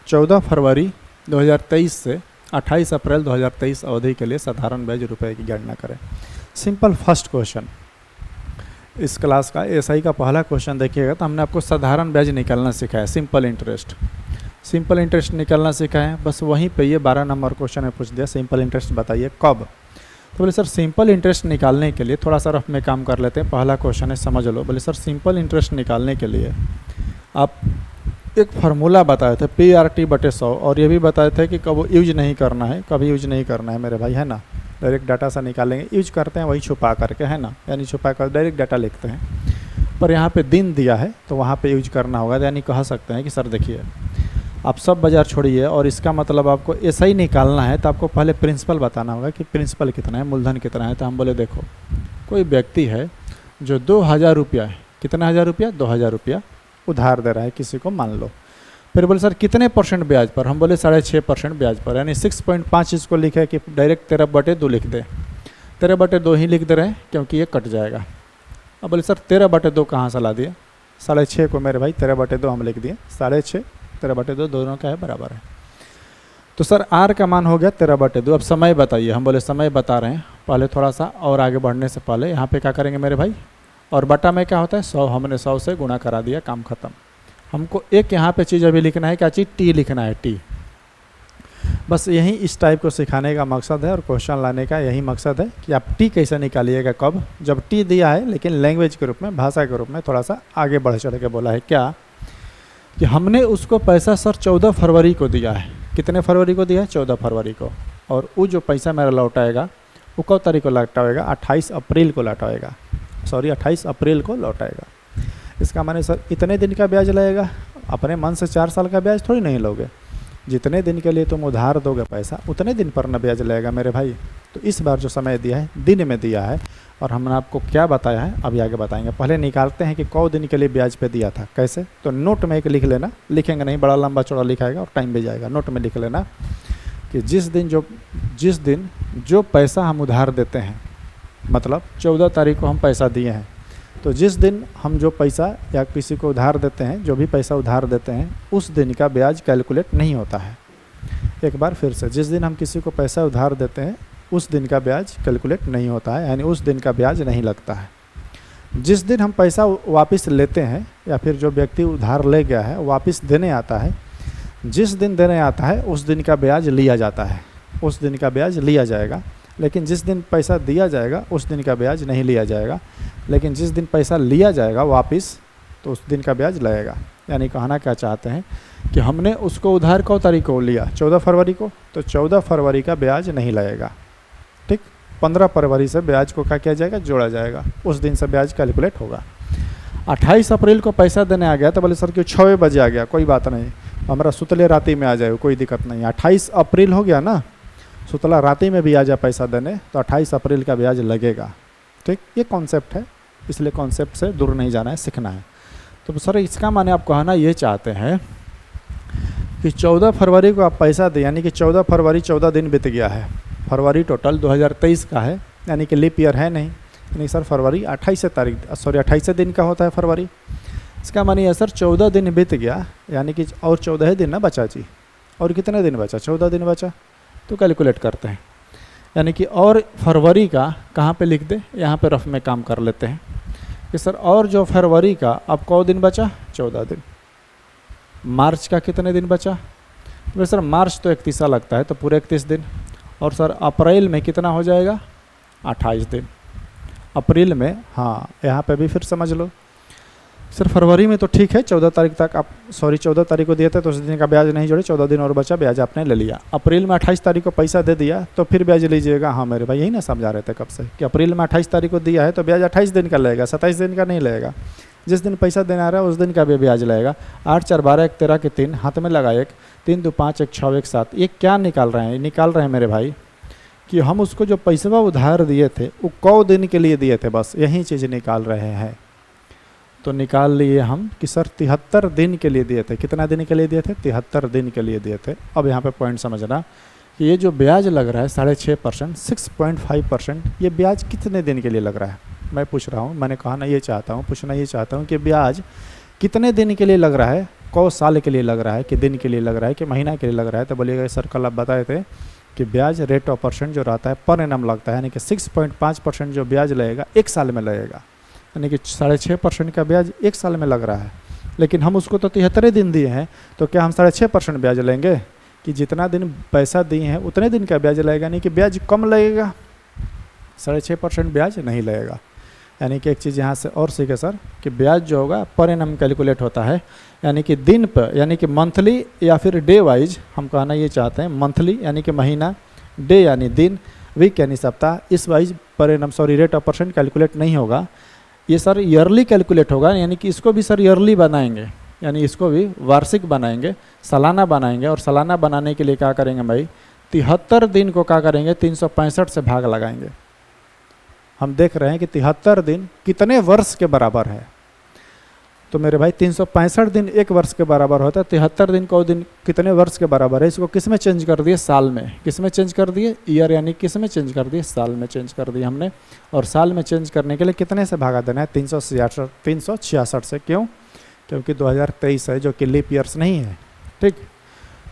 14 फरवरी 2023 से 28 अप्रैल 2023 अवधि के लिए साधारण ब्याज रुपए की गणना करें। सिंपल फर्स्ट क्वेश्चन इस क्लास का एसआई का पहला क्वेश्चन देखिएगा, तो हमने आपको साधारण ब्याज निकालना सिखाया, सिंपल इंटरेस्ट, सिंपल इंटरेस्ट निकालना सिखाया। बस वहीं पे ये 12 नंबर क्वेश्चन में पूछ दिया, सिंपल इंटरेस्ट बताइए कब। तो बोले सर सिंपल इंटरेस्ट निकालने के लिए थोड़ा सा रफ में काम कर लेते हैं, पहला क्वेश्चन है समझ लो। बोले सर सिंपल इंटरेस्ट निकालने के लिए आप एक फार्मूला बताए थे PRT/100, और ये भी बताए थे कि कब यूज नहीं करना है, कभी यूज नहीं करना है मेरे भाई, है ना। डायरेक्ट डाटा से निकालेंगे, यूज करते हैं वही छुपा करके, है ना, यानी छुपा कर डायरेक्ट डाटा लिखते हैं, पर यहाँ पे दिन दिया है तो वहाँ पे यूज करना होगा। यानी कह सकते हैं कि सर देखिए आप सब बाजार छोड़िए, और इसका मतलब आपको ऐसा ही निकालना है, तो आपको पहले प्रिंसिपल बताना होगा कि प्रिंसिपल कितना है, मूलधन कितना है। तो हम बोले देखो कोई व्यक्ति है जो 2,000 रुपया है, कितना 1,000 रुपया 2,000 रुपया उधार दे रहा है किसी को, मान लो। फिर बोले सर कितने % ब्याज पर, हम बोले 6.5% ब्याज पर, यानी 6.5 इसको लिखे कि डायरेक्ट 13/2 लिख दे, 13/2 ही लिख दे रहे हैं क्योंकि ये कट जाएगा। अब बोले सर 13/2 कहाँ से ला दिया, 6.5 को मेरे भाई 13/2 हम लिख दिए, 6.5 13/2 दोनों का है बराबर है। तो सर आर का मान हो गया 13/2। अब समय बताइए, हम बोले समय बता रहे हैं, पहले थोड़ा सा और आगे बढ़ने से पहले यहाँ पे क्या करेंगे मेरे भाई, और बटा में क्या होता है 100, हमने 100 से गुणा करा दिया, काम खत्म। हमको एक यहाँ पे चीज़ अभी लिखना है, क्या चीज़, टी लिखना है, टी। बस यही इस टाइप को सिखाने का मकसद है, और क्वेश्चन लाने का यही मकसद है कि आप टी कैसे निकालिएगा, कब, जब टी दिया है, लेकिन लैंग्वेज के रूप में, भाषा के रूप में थोड़ा सा आगे बढ़ चढ़ के बोला है। क्या कि हमने उसको पैसा सर 14 फरवरी को दिया है, कितने फरवरी को दिया है 14 फरवरी को, और वो जो पैसा मेरा लौटाएगा वो कब तारीख को लौटाएगा, 28 अप्रैल को लौटाएगा, सॉरी 28 अप्रैल को लौटाएगा। इसका माने सर इतने दिन का ब्याज लगेगा, अपने मन से 4 साल का ब्याज थोड़ी नहीं लोगे, जितने दिन के लिए तुम उधार दोगे पैसा उतने दिन पर न ब्याज लगेगा मेरे भाई। तो इस बार जो समय दिया है दिन में दिया है, और हमने आपको क्या बताया है अभी आगे बताएंगे। पहले निकालते हैं कि कौ दिन के लिए ब्याज पे दिया था, कैसे। तो नोट में एक लिख लेना, लिखेंगे नहीं, बड़ा लंबा चौड़ा लिखाएगा और टाइम भी जाएगा। नोट में लिख लेना कि जिस दिन जो पैसा हम उधार देते हैं, मतलब 14 तारीख को हम पैसा दिए हैं, तो जिस दिन हम जो पैसा या किसी को उधार देते हैं, जो भी पैसा उधार देते हैं, उस दिन का ब्याज कैलकुलेट नहीं होता है। एक बार फिर से, जिस दिन हम किसी को पैसा उधार देते हैं उस दिन का ब्याज कैलकुलेट नहीं होता है, यानी उस दिन का ब्याज नहीं लगता है। जिस दिन हम पैसा वापस लेते हैं या फिर जो व्यक्ति उधार ले गया है वापस देने आता है, जिस दिन देने आता है उस दिन का ब्याज लिया जाता है, उस दिन का ब्याज लिया जाएगा। लेकिन जिस दिन पैसा दिया जाएगा उस दिन का ब्याज नहीं लिया जाएगा, लेकिन जिस दिन पैसा लिया जाएगा वापस तो उस दिन का ब्याज लगेगा। यानी कहना क्या चाहते हैं कि हमने उसको उधार कौ तारीख को लिया, 14 फरवरी को, तो 14 फरवरी का ब्याज नहीं लगेगा, ठीक। 15 फरवरी से ब्याज को क्या किया जाएगा, जोड़ा जाएगा, उस दिन से ब्याज कैलकुलेट होगा। 28 अप्रैल को पैसा देने आ गया तो बोले सर क्यों 6 बजे आ गया, कोई बात नहीं, हमारा सुतले राती में आ जाए, कोई दिक्कत नहीं। 28 अप्रैल हो गया ना, सुतला राती में भी आ जाए पैसा देने तो 28 अप्रैल का ब्याज लगेगा, ठीक। ये कॉन्सेप्ट है, इसलिए कॉन्सेप्ट से दूर नहीं जाना है, सीखना है। तो सर इसका माने आप कहना ये चाहते हैं कि 14 फरवरी को आप पैसा दें, यानी कि 14 फरवरी 14 दिन बीत गया है, फरवरी टोटल 2023 का है, यानी कि लीप ईयर है नहीं, यानी सर फरवरी 28 दिन का होता है फरवरी। इसका माने है सर 14 दिन बीत गया, यानी कि और 14 दिन ना बचा जी, और कितने दिन बचा, 14 दिन बचा। तो कैलकुलेट करते हैं, यानी कि और फरवरी का कहाँ पे लिख दे, यहाँ पे रफ में काम कर लेते हैं कि सर और जो फरवरी का अब कौ दिन बचा, 14 दिन। मार्च का कितने दिन बचा, तो सर मार्च तो 31 लगता है तो पूरे 31 दिन। और सर अप्रैल में कितना हो जाएगा, 28 दिन। अप्रैल में, हाँ यहाँ पे भी फिर समझ लो सर फरवरी में तो ठीक है 14 तारीख तक आप 14 तारीख को दिए थे तो उस दिन का ब्याज नहीं जोड़े, 14 दिन और बचा, ब्याज आपने ले लिया। अप्रैल में 28 तारीख को पैसा दे दिया तो फिर ब्याज लीजिएगा। हाँ मेरे भाई यही ना समझा रहे थे कब से कि अप्रैल में 28 तारीख को दिया है तो ब्याज 28 दिन का लगेगा, 27 दिन का नहीं लगेगा। जिस दिन पैसा देना आ रहा है उस दिन का भी ब्याज लगेगा। 8 4 12 1 13 के 3 हाथ में लगा 1 3 2 5 1 6 1 7। ये क्या निकाल रहे हैं, निकाल रहे हैं मेरे भाई कि हम उसको जो पैसा उधार दिए थे वो कौ दिन के लिए दिए थे, बस यही चीज़ निकाल रहे हैं। तो निकाल लिए हम कि सर 73 दिन के लिए दिए थे। कितना दिन के लिए दिए थे, 73 दिन के लिए दिए थे। अब यहाँ पे पॉइंट समझना कि ये जो ब्याज लग रहा है 6.5%, 6.5%, ये ब्याज कितने दिन के लिए लग रहा है। मैं पूछ रहा हूँ, मैंने कहा ना ये चाहता हूँ, पूछना ये चाहता हूँ कि ब्याज कितने दिन के लिए लग रहा है, कौ साल के लिए लग रहा है, कि दिन के लिए लग रहा है, कि महीना के लिए लग रहा है। तो बोलिएगा सर कल आप बताए थे कि ब्याज रेट ऑफ परसेंट जो रहता है पर एनम लगता है, यानी कि 6.5% जो ब्याज लगेगा 1 साल में लगेगा, यानी कि 6.5% का ब्याज 1 साल में लग रहा है। लेकिन हम उसको तो 73 दिन दिए हैं, तो क्या हम 6.5% ब्याज लेंगे कि जितना दिन पैसा दिए हैं उतने दिन का ब्याज लगेगा, यानी कि ब्याज कम लगेगा, 6.5% ब्याज नहीं लगेगा। यानी कि एक चीज़ यहाँ से और सीखे सर कि ब्याज जो होगा पर एनम कैलकुलेट होता है, यानी कि दिन पर, यानी कि मंथली या फिर डे वाइज। हम कहना ये चाहते हैं मंथली यानी कि महीना, डे यानी दिन, वीक यानी सप्ताह, इस wise per annum rate of percent calculate नहीं होगा। ये सर ईयरली कैलकुलेट होगा, यानी कि इसको भी सर ईयरली बनाएंगे, यानी इसको भी वार्षिक बनाएंगे, सालाना बनाएंगे। और सालाना बनाने के लिए क्या करेंगे भाई, 73 दिन को क्या करेंगे, 365 से भाग लगाएंगे। हम देख रहे हैं कि 73 दिन कितने वर्ष के बराबर है। तो मेरे भाई 365 दिन 1 वर्ष के बराबर होता है, 73 दिन को दिन कितने वर्ष के बराबर है। इसको किस में चेंज कर दिए, साल में। किस में चेंज कर दिए, ईयर, यानी किस में चेंज कर दिए, साल में चेंज कर दिए हमने। और साल में चेंज करने के लिए कितने से भागा देना है, 366 से। क्यों, क्योंकि 2023 है जो कि लीप ईयर्स नहीं है, ठीक।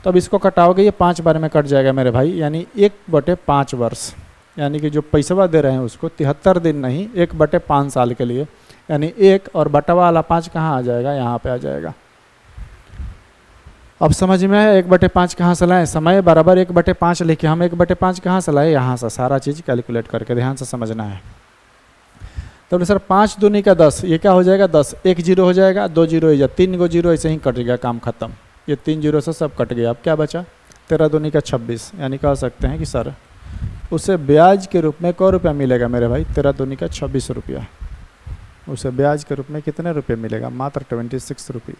तो अब इसको कटाओगे, ये 5 बार में कट जाएगा मेरे भाई, यानी 1/5 वर्ष, यानी कि जो पैसा दे रहे हैं उसको 73 दिन नहीं, 1/5 साल के लिए, यानी 1 और बटा वाला 5 कहाँ आ जाएगा, यहाँ पे आ जाएगा। अब समझ में आया 1/5 कहाँ से लाएँ, समय बराबर 1/5 लिखे हम, 1/5 कहाँ से लाए, यहाँ से। सारा चीज़ कैलकुलेट करके ध्यान से समझना है। तो सर 5 दूनी का 10, ये क्या हो जाएगा 10, 1 जीरो हो जाएगा, 2 जीरो हो जाएगा, 3 गो जीरो, ऐसे ही कट गया, काम खत्म। ये 3 जीरो से सब कट गया। अब क्या बचा, 13 दूनी का 26, यानी कह सकते हैं कि सर उसे ब्याज के रूप में क रुपया मिलेगा मेरे भाई, 13 दूनी का 26 रुपया। उसे ब्याज के रूप में कितने रुपये मिलेगा, मात्र 26 रुपये।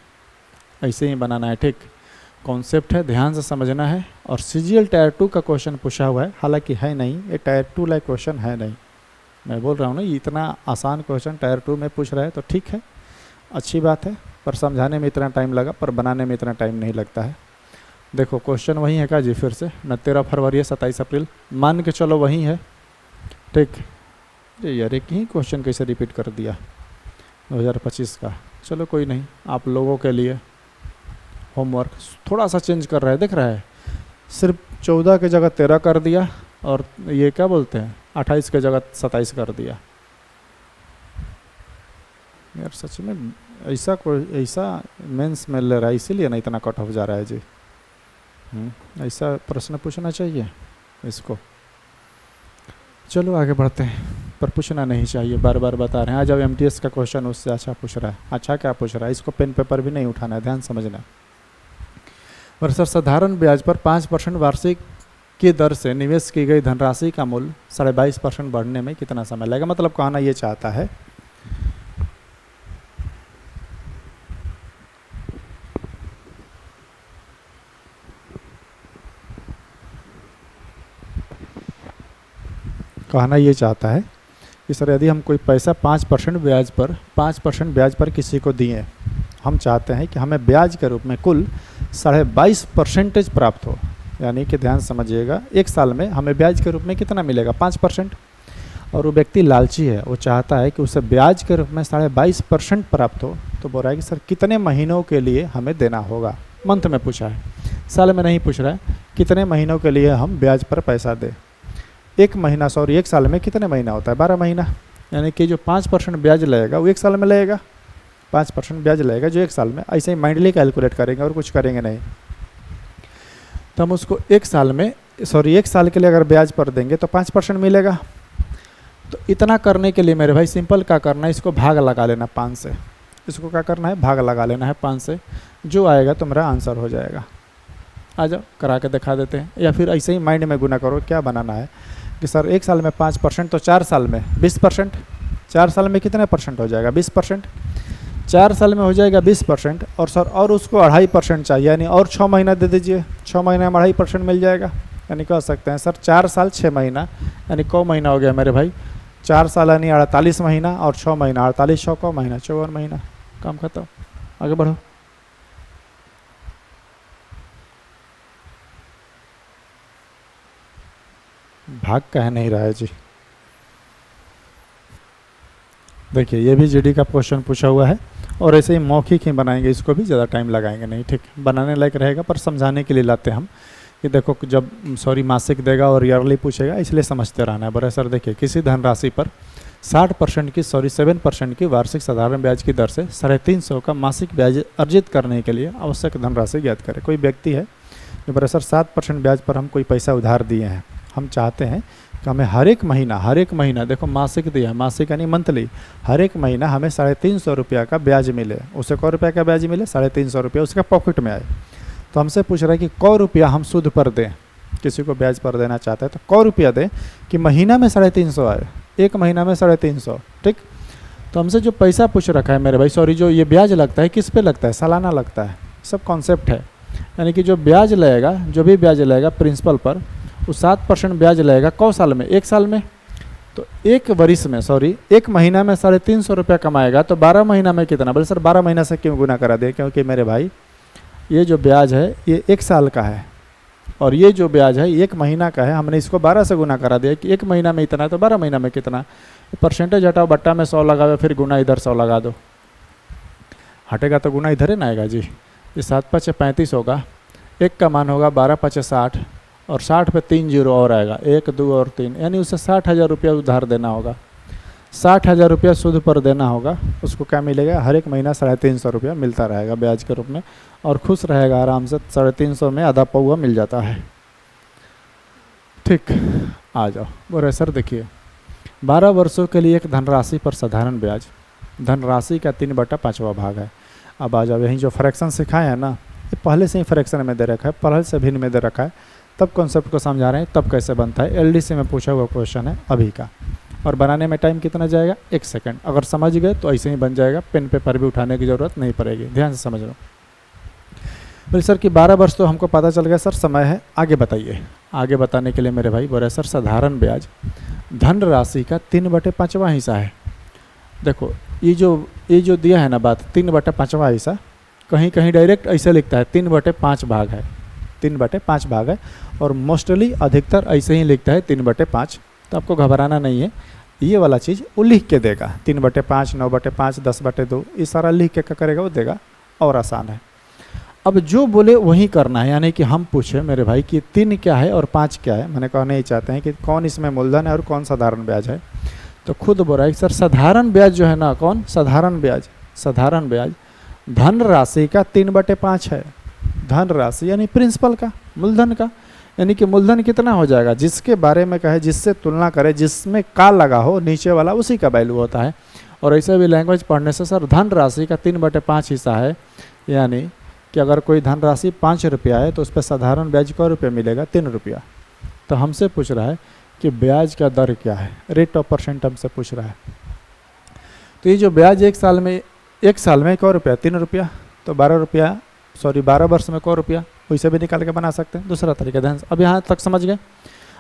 ऐसे ही बनाना है, ठीक। कॉन्सेप्ट है, ध्यान से समझना है। और CGL टायर 2 का क्वेश्चन पूछा हुआ है, हालांकि है नहीं, ये टायर 2 लाइक क्वेश्चन है नहीं। मैं बोल रहा हूँ ना, इतना आसान क्वेश्चन टायर 2 में पूछ रहा है तो ठीक है, अच्छी बात है, पर समझाने में इतना टाइम लगा, पर बनाने में इतना टाइम नहीं लगता है। देखो क्वेश्चन वही है का जी, फिर से न 13 फरवरी है 27 अप्रैल, मान के चलो वही है, ठीक। जी यार, एक ही क्वेश्चन कैसे रिपीट कर दिया 2025 का। चलो कोई नहीं, आप लोगों के लिए होमवर्क थोड़ा सा चेंज कर रहा है, दिख रहा है, सिर्फ 14 की जगह 13 कर दिया, और ये क्या बोलते हैं 28 की जगह 27 कर दिया। यार सच में ऐसा मेंस में ले रहा है, इसीलिए ना इतना कट ऑफ जा रहा है जी। ऐसा प्रश्न पूछना चाहिए इसको। चलो आगे बढ़ते हैं, पर पूछना नहीं चाहिए, बार बार बता रहे हैं। आज अब MTS का क्वेश्चन उससे अच्छा पूछ रहा है। अच्छा क्या पूछ रहा है, इसको पेन पेपर भी नहीं उठाना है, ध्यान समझना। और सर, साधारण ब्याज पर 5% वार्षिक की दर से निवेश की गई धनराशि का मूल्य 22.5% बढ़ने में कितना समय लगेगा? मतलब कहना ये चाहता है कि सर यदि हम कोई पैसा 5% ब्याज पर किसी को दिए, हम चाहते हैं कि हमें ब्याज के रूप में कुल 22.5% प्राप्त हो। यानी कि ध्यान समझिएगा, एक साल में हमें ब्याज के रूप में कितना मिलेगा 5%। और वो व्यक्ति लालची है, वो चाहता है कि उसे ब्याज के रूप में 22.5% प्राप्त हो। तो बोल रहा है कि सर कितने महीनों के लिए हमें देना होगा? मंथ में पूछा है, साल में नहीं पूछ रहा है। कितने महीनों के लिए हम ब्याज पर पैसा दें? एक साल में कितने महीना होता है? 12 महीना। यानी कि जो 5% ब्याज लगेगा वो एक साल में लगेगा, 5% ब्याज लगेगा जो एक साल में। ऐसे ही माइंडली कैलकुलेट करेंगे और कुछ करेंगे नहीं। तो हम उसको एक साल के लिए अगर ब्याज पर देंगे तो 5% मिलेगा। तो इतना करने के लिए मेरे भाई सिंपल क्या करना है, इसको भाग लगा लेना 5 से। इसको क्या करना है, भाग लगा लेना है 5 से, जो आएगा तो मेरा आंसर हो जाएगा। आ जाओ करा के दिखा देते हैं, या फिर ऐसे ही माइंड में गुना करो। क्या बनाना है कि सर एक साल में 5% तो 4 साल में 20%। 4 साल में कितने परसेंट हो जाएगा? 20%। 4 साल में हो जाएगा 20%। और सर और उसको 2.5% चाहिए, यानी और 6 महीना दे दीजिए। 6 महीने में 2.5% मिल जाएगा। यानी कह सकते हैं सर 4 साल 6 महीना, यानी कौ महीना हो गया मेरे भाई? 4 साल यानी 48 महीना, और 6 महीना 48, 6 कौ महीना 54 महीना। काम खत्म, आगे बढ़ो। भाग कह नहीं रहा है जी। देखिए ये भी GD का क्वेश्चन पूछा हुआ है, और ऐसे ही मौखिक ही बनाएंगे, इसको भी ज़्यादा टाइम लगाएंगे नहीं, ठीक। बनाने लायक रहेगा, पर समझाने के लिए लाते हम कि देखो जब मासिक देगा और ईयरली पूछेगा, इसलिए समझते रहना है। बड़े सर देखिए, किसी धनराशि पर 7% की वार्षिक साधारण ब्याज की दर से 350 का मासिक ब्याज अर्जित करने के लिए आवश्यक धनराशि ज्ञात करें। कोई व्यक्ति है जो बड़े सर 7% ब्याज पर हम कोई पैसा उधार दिए हैं। हम चाहते हैं कि हमें हर एक महीना देखो मासिक दिया है, मासिक यानी मंथली, हर एक महीना हमें 350 रुपया का ब्याज मिले। उसे कै रुपया का ब्याज मिले? 350 रुपया उसका पॉकेट में आए। तो हमसे पूछ रहा है कि कै रुपया हम सूद पर दें, किसी को ब्याज पर देना चाहता है तो कै रुपया दें कि महीना में 350 आए, एक महीना में 350, ठीक। तो हमसे जो पैसा पूछ रखा है मेरे भाई, जो ये ब्याज लगता है किस पे लगता है? सालाना लगता है। सब कॉन्सेप्ट है। यानी कि जो ब्याज लगेगा, जो भी ब्याज लगेगा प्रिंसिपल पर, वो 7% ब्याज लगेगा कौ साल में? एक साल में। तो एक महीना में 350 रुपया कमाएगा तो 12 महीना में कितना? बोले सर 12 महीना से क्यों गुना करा दे? क्योंकि मेरे भाई ये जो ब्याज है ये एक साल का है, और ये जो ब्याज है एक महीना का है। हमने इसको 12 से गुना करा दिया कि एक महीना में इतना है तो 12 महीना में कितना। परसेंटेज हटाओ, बट्टा में 100 लगाओ, फिर गुना इधर 100 लगा दो। हटेगा तो गुना इधर ही ना आएगा जी। ये 7×5 35 होगा, एक का मान होगा 12×5 60, और 60 पे 3 जीरो और आएगा, 1 2 और 3, यानी उसे 60,000 रुपया उधार देना होगा। 60,000 रुपया सूद पर देना होगा। उसको क्या मिलेगा? हर एक महीना 350 रुपया मिलता रहेगा ब्याज के रूप में, और खुश रहेगा आराम से। 350 में आधा पौवा मिल जाता है, ठीक। आ जाओ। बोले सर देखिए, 12 वर्षों के लिए एक धनराशि पर साधारण ब्याज, धनराशि का 3/5वां भाग है। अब आ जाओ, यहीं जो फ्रैक्शन सिखाए हैं ना, ये पहले से ही फ्रैक्शन में दे रखा है, पहले से भिन्न में दे रखा है, तब कॉन्सेप्ट को समझा रहे हैं, तब कैसे बनता है। LDC में पूछा हुआ क्वेश्चन है अभी का, और बनाने में टाइम कितना जाएगा? 1 सेकंड। अगर समझ गए तो ऐसे ही बन जाएगा, पेन पेपर भी उठाने की ज़रूरत नहीं पड़ेगी। ध्यान से समझ लो। बोले सर कि 12 वर्ष तो हमको पता चल गया सर, समय है, आगे बताइए। आगे बताने के लिए मेरे भाई बोल रहे सर साधारण ब्याज धन राशि का 3/5वां हिस्सा है। देखो ये जो दिया है ना बात 3/5वां हिस्सा, कहीं कहीं डायरेक्ट ऐसे लिखता है 3/5 भाग है, 3/5 भाग है, और मोस्टली अधिकतर ऐसे ही लिखता है 3/5। तो आपको घबराना नहीं है, ये वाला चीज़ वो लिख के देगा 3/5, 9/5, 10/2, ये सारा लिख के क्या करेगा वो देगा, और आसान है। अब जो बोले वही करना है, यानी कि हम पूछे मेरे भाई कि 3 क्या है और 5 क्या है, मैंने कहना ही चाहते हैं कि कौन इसमें मूलधन है और कौन साधारण ब्याज है। तो खुद बोल रहा है सर साधारण ब्याज जो है ना, कौन साधारण ब्याज धन राशि का 3/5 है। धन राशि यानी प्रिंसिपल का, मूलधन का, यानी कि मूलधन कितना हो जाएगा, जिसके बारे में कहे, जिससे तुलना करे, जिसमें का लगा हो नीचे वाला, उसी का वैल्यू होता है। और ऐसे भी लैंग्वेज पढ़ने से सर धन राशि का 3/5 हिस्सा है, यानी कि अगर कोई धन राशि 5 रुपया है तो उस पर साधारण ब्याज क रुपये मिलेगा, 3 रुपया। तो हमसे पूछ रहा है कि ब्याज का दर क्या है, रेट ऑफ परसेंट हमसे पूछ रहा है। तो ये जो ब्याज एक साल में क रुपया, 3 रुपया, तो 12 वर्ष में क रुपया, वैसे भी निकाल के बना सकते हैं। दूसरा तरीका ध्यान से, अब यहाँ तक समझ गए।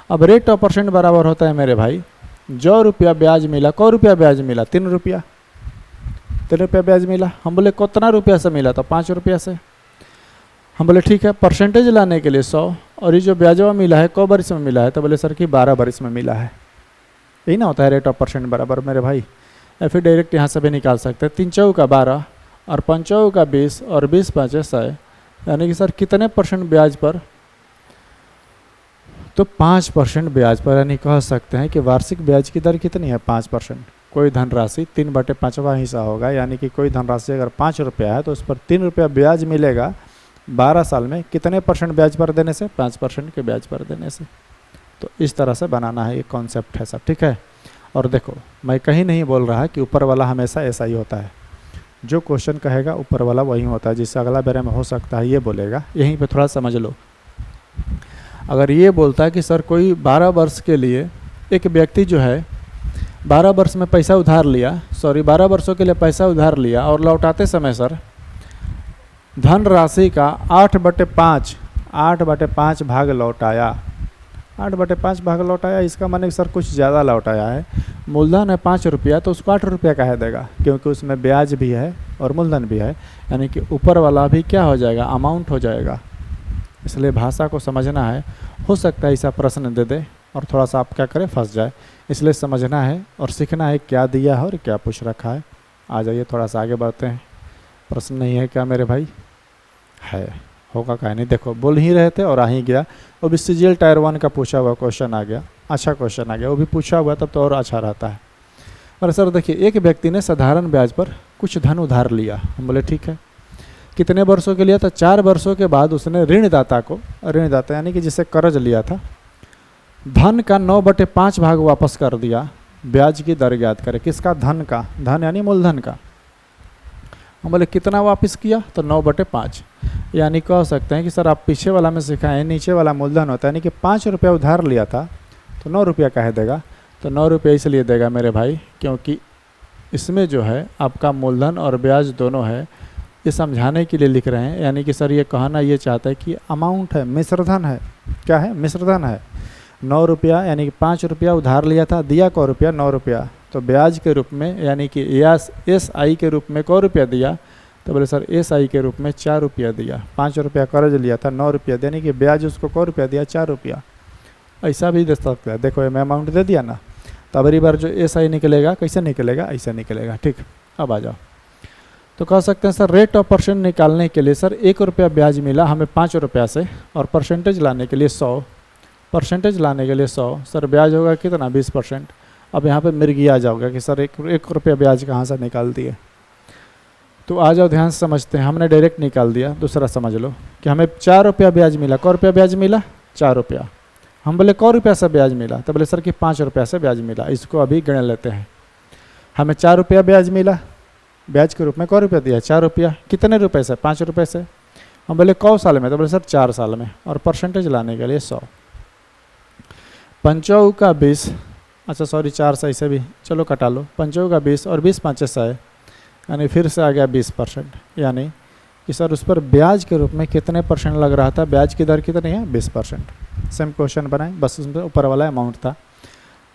अब रेट ऑफ परसेंट बराबर होता है मेरे भाई, जो रुपया ब्याज मिला, क रुपया ब्याज मिला, 3 रुपया, 3 रुपया ब्याज मिला। हम बोले कितना रुपया से मिला, तो 5 रुपया से। हम बोले ठीक है, परसेंटेज लाने के लिए 100, और ये जो ब्याजवा मिला है क बरिस में मिला है, तो बोले सर कि 12 बरिस में मिला है। यही ना होता है रेट ऑफ परसेंट बराबर मेरे भाई। या फिर डायरेक्ट यहाँ से भी निकाल सकते हैं, 3 चौका 12 और 5 चौका 20 और 20 5 100, यानी कि सर कितने परसेंट ब्याज पर, तो 5% ब्याज पर, यानी कह सकते हैं कि वार्षिक ब्याज की दर कितनी है, 5%। कोई धनराशि 3/5वां हिस्सा होगा, यानी कि कोई धनराशि अगर 5 रुपया है तो उस पर 3 रुपया ब्याज मिलेगा 12 साल में, कितने परसेंट ब्याज पर देने से, 5% के ब्याज पर देने से। तो इस तरह से बनाना है, ये कॉन्सेप्ट है सब, ठीक है। और देखो मैं कहीं नहीं बोल रहा कि ऊपर वाला हमेशा ऐसा ही होता है, जो क्वेश्चन कहेगा ऊपर वाला वही होता है, जिससे अगला बारे में हो सकता है ये बोलेगा। यहीं पे थोड़ा समझ लो, अगर ये बोलता है कि सर कोई 12 वर्ष के लिए एक व्यक्ति जो है 12 वर्ष में पैसा उधार लिया, 12 वर्षों के लिए पैसा उधार लिया, और लौटाते समय सर धन राशि का 8/5 भाग लौटाया, 8/5 भाग लौटाया, इसका माने सर कुछ ज़्यादा लौटाया है। मूलधन है 5 रुपया, तो उसको 8 रुपया कह देगा, क्योंकि उसमें ब्याज भी है और मूलधन भी है, यानी कि ऊपर वाला भी क्या हो जाएगा, अमाउंट हो जाएगा। इसलिए भाषा को समझना है, हो सकता है ऐसा प्रश्न दे दे और थोड़ा सा आप क्या करें, फंस जाए। इसलिए समझना है और सीखना है क्या दिया है और क्या पूछ रखा है। आ जाइए थोड़ा सा आगे बढ़ते हैं। प्रश्न नहीं है क्या मेरे भाई, है, होगा क्या नहीं। देखो बोल ही रहे थे और आ ही गया। वो भी CGL टायर 1 का पूछा हुआ क्वेश्चन आ गया, अच्छा क्वेश्चन आ गया, वो भी पूछा हुआ तब तो और अच्छा रहता है। और सर देखिए, एक व्यक्ति ने साधारण ब्याज पर कुछ धन उधार लिया। हम बोले ठीक है, कितने वर्षों के लिए, तो 4 वर्षों के बाद उसने ऋणदाता यानी कि जिसे कर्ज लिया था, धन का 9/5 भाग वापस कर दिया। ब्याज की दर ज्ञात करें, किसका, धन का, धन यानी मूलधन का। हम बोले कितना वापस किया, तो 9/5, यानी कह सकते हैं कि सर आप पीछे वाला में सिखाएं, नीचे वाला मूलधन होता है, यानी कि 5 रुपया उधार लिया था तो 9 रुपया कह देगा। तो 9 रुपया इसलिए देगा मेरे भाई क्योंकि इसमें जो है आपका मूलधन और ब्याज दोनों है, ये समझाने के लिए लिख रहे हैं। यानी कि सर ये कहना ये चाहता है कि अमाउंट है, मिश्रधन है, क्या है, मिश्रधन है। 9 रुपया यानी कि 5 रुपया उधार लिया था, दिया क रुपया, 9 रुपया, तो ब्याज के रूप में यानी कि SI के रूप में क रुपया दिया, तो बोले सर SI के रूप में 4 रुपया दिया। 5 रुपया कर्ज लिया था, 9 रुपया, यानी कि ब्याज उसको क रुपया दिया, 4 रुपया। ऐसा भी दे सकता है। देखो मैं अमाउंट दे दिया ना, तो अगली बार जो SI निकलेगा कैसे निकलेगा, ऐसा निकलेगा, ठीक। अब आ जाओ, तो कह सकते हैं सर रेट ऑफ परसेंट निकालने के लिए सर 1 रुपया ब्याज मिला हमें 5 रुपया से, और परसेंटेज लाने के लिए 100, परसेंटेज लाने के लिए 100, सर ब्याज होगा कितना, 20%। अब यहाँ पे मिर्गी आ जाओगे कि सर 1 रुपया ब्याज कहाँ से निकाल दिए। तो आ जाओ ध्यान से समझते हैं, हमने डायरेक्ट निकाल दिया। दूसरा समझ लो कि हमें 4 रुपया ब्याज मिला, क रुपया ब्याज मिला, 4 रुपया। हम बोले क रुपया से ब्याज मिला, तो बोले सर कि 5 रुपया से ब्याज मिला। इसको अभी गिन लेते हैं। हमें 4 रुपया ब्याज मिला, ब्याज के रूप में क रुपया दिया, 4 रुपया, कितने रुपए से, 5 रुपये से। हम बोले क साल में, तो बोले सर 4 साल में, और परसेंटेज लाने के लिए 100। 5 का 20, अच्छा सॉरी 4 से ऐसे भी चलो कटा लो, 5 का 20 और 20 5 100, यानी फिर से आ गया 20%, यानी कि सर उस पर ब्याज के रूप में कितने परसेंट लग रहा था, ब्याज की दर कितनी है 20%। सेम क्वेश्चन बनाए, बस उसमें ऊपर वाला अमाउंट था।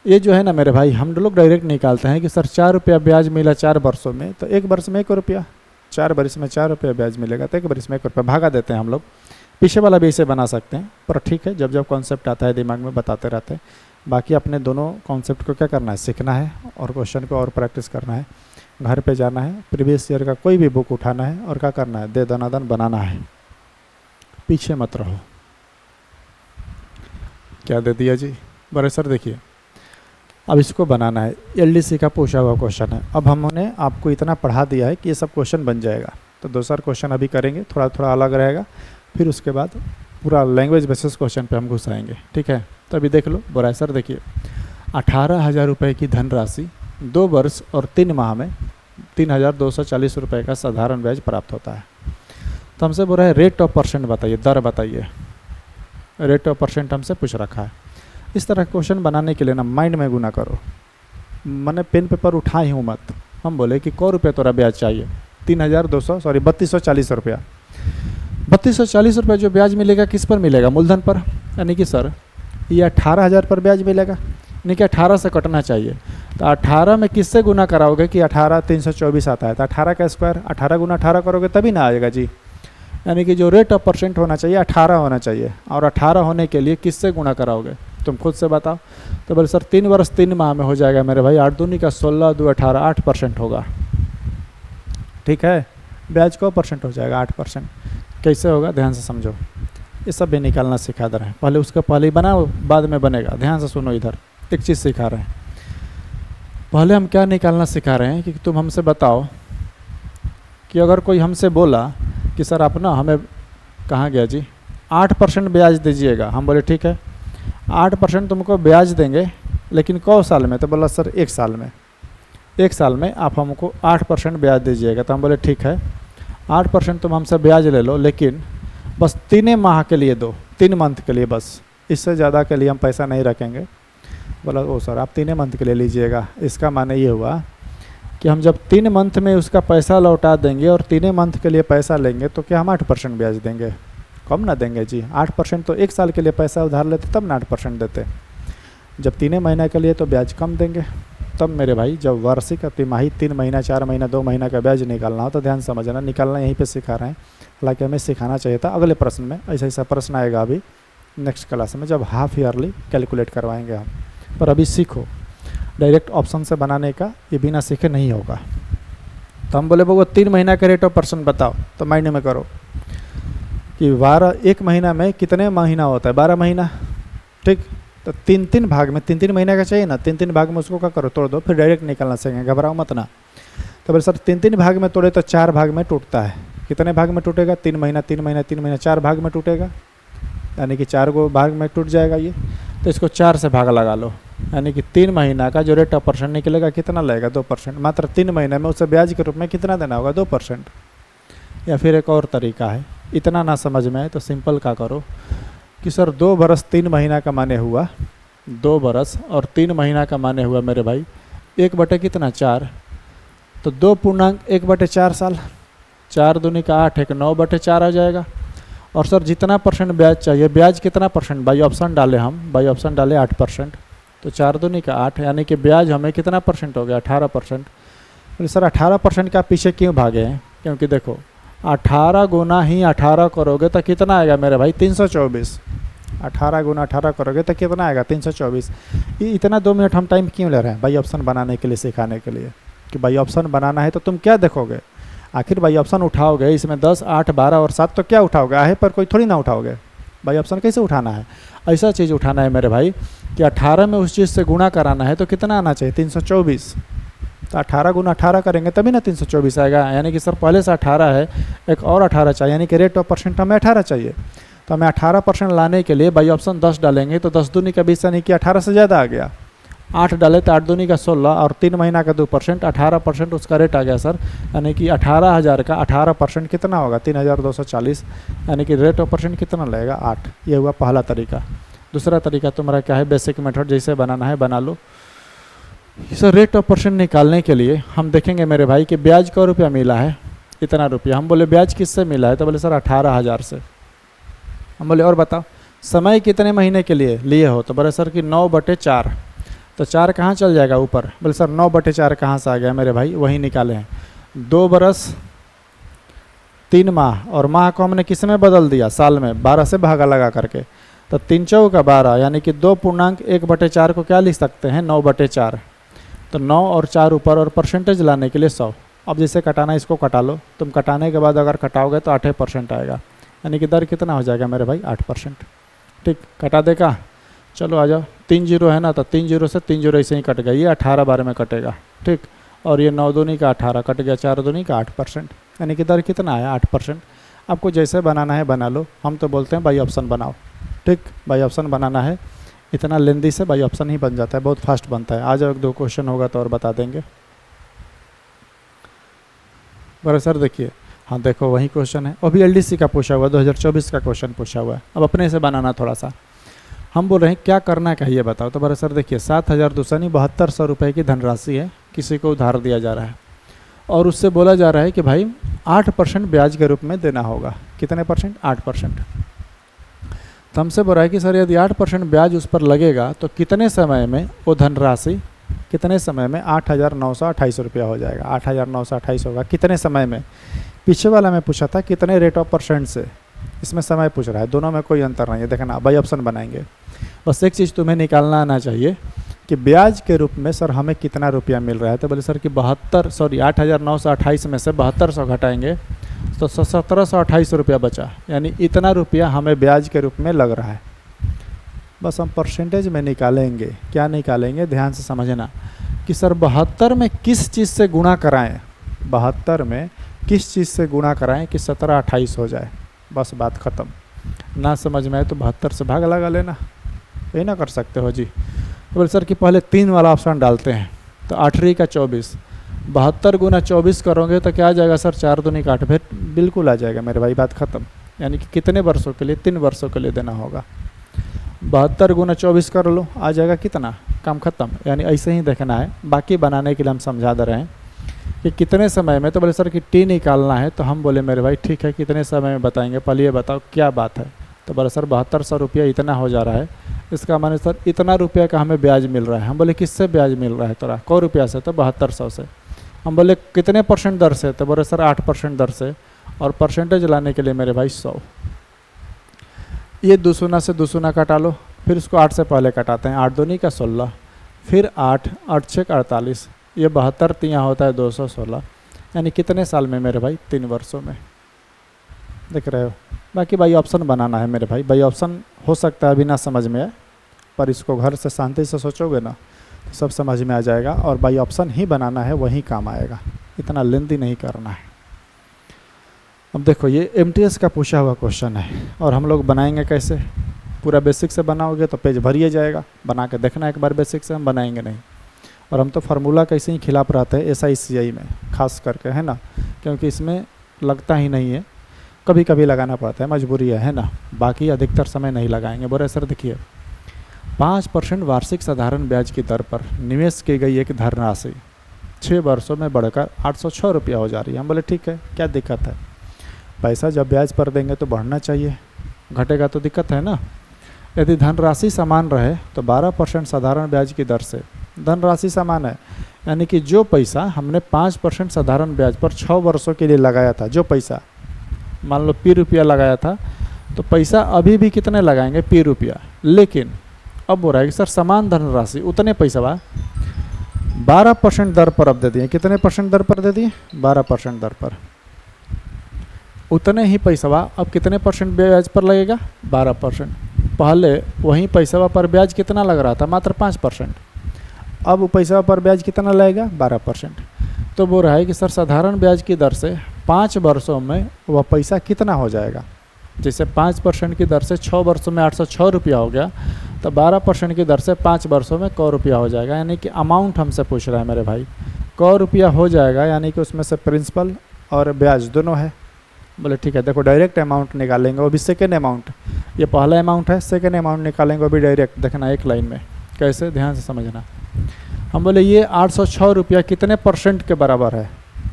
ये जो है ना मेरे भाई, हम लोग डायरेक्ट निकालते हैं कि सर 4 रुपया ब्याज मिला 4 वर्षों में, तो 1 वर्ष में 1 रुपया, 4 वर्ष में 4 रुपया ब्याज मिलेगा, तो 1 वर्ष में 1 रुपया भागा देते हैं हम लोग। पीछे वाला भी इसे बना सकते हैं, पर ठीक है, जब जब कॉन्सेप्ट आता है दिमाग में बताते रहते हैं। बाकी अपने दोनों कॉन्सेप्ट को क्या करना है, सीखना है और क्वेश्चन को और प्रैक्टिस करना है। घर पे जाना है, प्रीवियस ईयर का कोई भी बुक उठाना है और क्या करना है, दे दनादन बनाना है, पीछे मत रहो। क्या दे दिया जी, बड़े सर देखिए, अब इसको बनाना है। एलडीसी का पूछा हुआ क्वेश्चन है। अब हमने आपको इतना पढ़ा दिया है कि ये सब क्वेश्चन बन जाएगा। तो दूसरा क्वेश्चन अभी करेंगे, थोड़ा थोड़ा अलग रहेगा, फिर उसके बाद पूरा लैंग्वेज बेसिस क्वेश्चन पे हम घुस आएंगे, ठीक है। तो अभी देख लो बुराई सर, देखिए 18,000 रुपये की धनराशि 2 वर्ष और 3 माह में 3,240 रुपये का साधारण ब्याज प्राप्त होता है। तो हमसे बोल रहा है रेट ऑफ परसेंट बताइए, दर बताइए। रेट ऑफ परसेंट हमसे पूछ रखा है। इस तरह क्वेश्चन बनाने के लिए ना माइंड में गुना करो, मैंने पेन पेपर उठाए हूँ मत। हम बोले कि क रुपये तोरा ब्याज चाहिए, 3240 रुपया। 3240 रुपये जो ब्याज मिलेगा किस पर मिलेगा, मूलधन पर, यानी कि सर ये 18,000 पर ब्याज मिलेगा, यानी कि 18 से कटना चाहिए। तो 18 में किससे गुना कराओगे कि 18 324 आता है, तो 18 का स्क्वायर 18 गुना 18 करोगे तभी ना आएगा जी। यानी कि जो रेट ऑफ परसेंट होना चाहिए 18 होना चाहिए, और 18 होने के लिए किससे गुना कराओगे, तुम खुद से बताओ। तो बोले सर 3 वर्ष 3 माह में हो जाएगा मेरे भाई, 8 दूनी का 16 2 18, 8% होगा, ठीक है। ब्याज को परसेंट हो जाएगा 8%। कैसे होगा ध्यान से समझो, ये सब भी निकालना सिखा दे रहे हैं। पहले उसका पहले ही बनाओ, बाद में बनेगा। ध्यान से सुनो, इधर एक चीज़ सिखा रहे हैं। पहले हम क्या निकालना सिखा रहे हैं कि तुम हमसे बताओ कि अगर कोई हमसे बोला कि सर आप ना हमें, कहाँ गया जी, 8% ब्याज दीजिएगा। हम बोले ठीक है 8% तुमको ब्याज देंगे, लेकिन कौ साल में, तो बोला सर 1 साल में। 1 साल में आप हमको 8% ब्याज दीजिएगा। तो हम बोले ठीक है 8% तुम हमसे ब्याज ले लो, लेकिन बस 3 माह के लिए दो, 3 मंथ के लिए बस, इससे ज़्यादा के लिए हम पैसा नहीं रखेंगे। बोला ओ सर आप 3 मंथ के लिए लीजिएगा। इसका माने ये हुआ कि हम जब 3 मंथ में उसका पैसा लौटा देंगे और 3 मंथ के लिए पैसा लेंगे, तो क्या हम 8% ब्याज देंगे, कम ना देंगे जी। 8% तो 1 साल के लिए पैसा उधार लेते तब ना 8% देते। जब 3 महीने के लिए तो ब्याज कम देंगे। तब मेरे भाई जब वार्षिक तिमाही 3 महीना 4 महीना 2 महीना का ब्याज निकालना हो तो ध्यान समझना, निकालना यहीं पे सिखा रहे हैं। हालांकि हमें सिखाना चाहिए था अगले प्रश्न में, ऐसा ऐसा प्रश्न आएगा अभी नेक्स्ट क्लास में जब हाफ ईयरली कैलकुलेट करवाएंगे हम। पर अभी सीखो, डायरेक्ट ऑप्शन से बनाने का ये बिना सीखे नहीं होगा। तो हम बोले वो 3 महीना का रेट ऑफ परसेंट बताओ, तो माइंड में करो कि 1 महीना में कितने महीना होता है, 12 महीना, ठीक। तो 3 भाग में 3 महीने का चाहिए ना, 3 भाग में उसको क्या करो, तोड़ दो, फिर डायरेक्ट निकालना सीखेंगे, घबराओ मत ना। तो बोले सर 3 भाग में तोड़े तो 4 भाग में टूटता है। कितने भाग में टूटेगा, 3 महीना 3 महीना 3 महीना 4 भाग में टूटेगा, यानी कि 4 भाग में टूट जाएगा ये। तो इसको 4 से भाग लगा लो, यानी कि 3 महीना का जो रेट ऑफ परसेंट निकलेगा कितना लगेगा, 2%। मात्र 3 महीने में उसे ब्याज के रूप में कितना देना होगा, 2%। या फिर एक और तरीका है, इतना ना समझ में आए तो सिंपल का करो कि सर 2 बरस 3 महीना का माने हुआ, 2 बरस और 3 महीना का माने हुआ मेरे भाई 1 कितना 4, तो 2.1/4 साल, 4 दूनी का 8 1 9/4 आ जाएगा। और सर जितना परसेंट ब्याज चाहिए, ब्याज कितना परसेंट, बाई ऑप्शन डाले हम, बाई ऑप्शन डाले 8%, तो 4 दूनी का 8, यानी कि ब्याज हमें कितना परसेंट हो गया, 18%। बोले सर 18% का पीछे क्यों भागे हैं, क्योंकि देखो 18 गुना ही 18 करोगे तो कितना आएगा मेरे भाई, 324। 18 गुना 18 करोगे तो कितना आएगा, 324। इतना 2 मिनट हम टाइम क्यों ले रहे हैं, बाई ऑप्शन बनाने के लिए, सिखाने के लिए कि बाई ऑप्शन बनाना है। तो तुम क्या देखोगे, आखिर बाई ऑप्शन उठाओगे, इसमें 10 8 12 और 7 तो क्या उठाओगे, आहे पर कोई थोड़ी ना उठाओगे। बाई ऑप्शन कैसे उठाना है, ऐसा चीज़ उठाना है मेरे भाई कि 18 में उस चीज़ से गुणा कराना है तो कितना आना चाहिए, 324। तो 18 गुना 18 करेंगे तभी ना 324 आएगा, यानी कि सर पहले से 18 है, एक और 18 चाहिए, यानी कि रेट ऑफ परसेंट हमें 18 चाहिए। तो हमें 18% लाने के लिए बाई ऑप्शन 10 डालेंगे, तो 10 दूनी का 20, यानी कि 18 से ज़्यादा आ गया। 8 डाले तो 8 दूनी का 16 और 3 महीना का 2%, 18% उसका रेट आ गया सर, यानी कि 18,000 का 18% कितना होगा, 3,240, यानी कि रेट ऑफ परसेंट कितना लगेगा, 8। ये हुआ पहला तरीका। दूसरा तरीका तुम्हारा क्या है, बेसिक मेथड, जैसे बनाना है बना लो। सर रेट ऑफ परसेंट निकालने के लिए हम देखेंगे मेरे भाई कि ब्याज क रुपया मिला है, इतना रुपया। हम बोले ब्याज किससे मिला है? तो बोले सर 18,000 से। हम बोले और बताओ समय कितने महीने के लिए लिए हो? तो बोले सर कि 9/4। तो 4 कहाँ चल जाएगा ऊपर? बोले सर 9/4 कहाँ से आ गया मेरे भाई? वही निकाले हैं। 2 बरस 3 माह, और माह को हमने किस में बदल दिया? साल में। 12 से भागा लगा करके, तो 3 चौका 12, यानी कि 2.1/4 को क्या लिख सकते हैं? 9/4। तो 9 और 4 ऊपर, और परसेंटेज लाने के लिए 100। अब जैसे कटाना इसको कटा लो, तुम कटाने के बाद अगर कटाओगे तो 8% आएगा, यानी कि दर कितना हो जाएगा मेरे भाई? 8%। ठीक, कटा देगा। चलो आ जाओ, 3 जीरो है ना, तो 3 जीरो से 3 जीरो ऐसे ही कट गया, ये 18 बार में कटेगा। ठीक, और ये 9 दूनी का 18 कट गया, 4 दूनी का 8%, यानी कि दर कितना आया? 8%। आपको जैसे बनाना है बना लो, हम तो बोलते हैं बाई ऑप्शन बनाओ। ठीक, बाई ऑप्शन बनाना है, इतना लेंदी से बाई ऑप्शन ही बन जाता है, बहुत फास्ट बनता है। आ जाओ, 1-2 क्वेश्चन होगा तो और बता देंगे। बड़े सर देखिए, हाँ देखो वही क्वेश्चन है, अभी एलडीसी का पूछा हुआ, 2024 का क्वेश्चन पूछा हुआ है। अब अपने से बनाना थोड़ा सा। हम बोल रहे हैं क्या करना है ये बताओ। तो बड़े सर देखिए, 7,272 रुपये की धनराशि है, किसी को उधार दिया जा रहा है, और उससे बोला जा रहा है कि भाई 8% ब्याज के रूप में देना होगा। कितने परसेंट? 8%। तो हमसे बोल रहा है कि सर यदि 8% ब्याज उस पर लगेगा तो कितने समय में वो धनराशि, कितने समय में 8,928 रुपया हो जाएगा? 8,928 होगा कितने समय में? पीछे वाला में पूछा था कितने रेट ऑफ परसेंट से, इसमें समय पूछ रहा है। दोनों में कोई अंतर नहीं है, देखना बाई ऑप्शन बनाएंगे। बस एक चीज़ तुम्हें निकालना आना चाहिए कि ब्याज के रूप में सर हमें कितना रुपया मिल रहा है। तो बोले सर कि 8,928 में से 7200 घटाएंगे तो 1,728 रुपया बचा, यानी इतना रुपया हमें ब्याज के रूप में लग रहा है। बस हम परसेंटेज में निकालेंगे। क्या निकालेंगे? ध्यान से समझना कि सर 72 में किस चीज़ से गुणा कराएं, 72 में किस चीज़ से गुणा कराएं कि 1728 हो जाए। बस बात ख़त्म। ना समझ में आए तो 72 से भाग लगा लेना, यही ना कर सकते हो जी। तो बोले सर कि पहले 3 वाला ऑप्शन डालते हैं, तो 8 का 24, 72 गुना 24 करोगे तो क्या आ जाएगा सर? 4 दूनी का 8, फिर बिल्कुल आ जाएगा मेरे भाई, बात ख़त्म। यानी कि कितने वर्षों के लिए? 3 वर्षों के लिए देना होगा। 72 गुना 24 कर लो, आ जाएगा कितना? काम ख़त्म। यानी ऐसे ही देखना है, बाकी बनाने के लिए हम समझा दे रहे हैं कि कितने समय में। तो बोले सर कि टी निकालना है, तो हम बोले मेरे भाई ठीक है, कितने समय में बताएंगे, पहले ये बताओ क्या बात है। तो बोले सर 7200 रुपया इतना हो जा रहा है, इसका माने सर इतना रुपया का हमें ब्याज मिल रहा है। हम बोले किससे ब्याज मिल रहा है तोरा? को रुपया से? तो 7200 से। हम बोले कितने % दर से? तो बोले सर 8% दर से, और परसेंटेज लाने के लिए मेरे भाई 100। ये दूसुना से दूसुना कटा लो, फिर उसको 8 से पहले कटाते हैं, 8 दूनी का 16, फिर 8, 8 6 48, ये 72 तियाँ होता है 216, यानी कितने साल में मेरे भाई? 3 वर्षों में। देख रहे हो? बाकी बाई ऑप्शन बनाना है मेरे भाई। बाई ऑप्शन हो सकता है अभी ना समझ में आए, पर इसको घर से शांति से सोचोगे ना तो सब समझ में आ जाएगा, और बाई ऑप्शन ही बनाना है, वही काम आएगा, इतना लेंदी नहीं करना है। अब देखो ये MTS का पूछा हुआ क्वेश्चन है, और हम लोग बनाएंगे कैसे? पूरा बेसिक से बनाओगे तो पेज भरिए जाएगा, बना के देखना एक बार बेसिक से, हम बनाएंगे नहीं। और हम तो फार्मूला कैसे ही खिलाफ रहते हैं SI में खास करके, है ना, क्योंकि इसमें लगता ही नहीं है, कभी कभी लगाना पड़ता है, मजबूरी है ना, बाकी अधिकतर समय नहीं लगाएंगे। बोले सर देखिए 5% वार्षिक साधारण ब्याज की दर पर निवेश की गई एक धनराशि 6 वर्षों में बढ़कर 806 रुपया हो जा रही है। हम बोले ठीक है, क्या दिक्कत है? पैसा जब ब्याज पर देंगे तो बढ़ना चाहिए, घटेगा तो दिक्कत है ना। यदि धनराशि समान रहे तो 12% साधारण ब्याज की दर से धनराशि समान है, यानी कि जो पैसा हमने 5% साधारण ब्याज पर 6 वर्षों के लिए लगाया था, जो पैसा मान लो P रुपया लगाया था, तो पैसा अभी भी कितने लगाएंगे? P रुपया। लेकिन अब बोल रहा है कि सर समान धनराशि उतने पैसा 12% दर पर अब दे दिए। कितने % दर पर दे दिए? 12% दर पर। उतने ही पैसा अब कितने % ब्याज पर लगेगा? 12%। पहले वही पैसा पर ब्याज कितना लग रहा था? मात्र 5%। अब पैसा पर ब्याज कितना लगेगा? 12%। तो बोल रहा है कि सर साधारण ब्याज की दर से 5 वर्षों में वह पैसा कितना हो जाएगा? जैसे 5% की दर से 6 वर्षों में 806 रुपया हो गया, तो 12% की दर से 5 वर्षों में क रुपया हो जाएगा। यानी कि अमाउंट हमसे पूछ रहा है मेरे भाई, क रुपया हो जाएगा, यानी कि उसमें से प्रिंसिपल और ब्याज दोनों है। बोले ठीक है, देखो डायरेक्ट अमाउंट निकालेंगे, वो भी सेकेंड अमाउंट। ये पहला अमाउंट है, सेकेंड अमाउंट निकालेंगे, वो भी डायरेक्ट। देखना एक लाइन में कैसे, ध्यान से समझना। हम बोले ये 806 रुपया कितने % के बराबर है?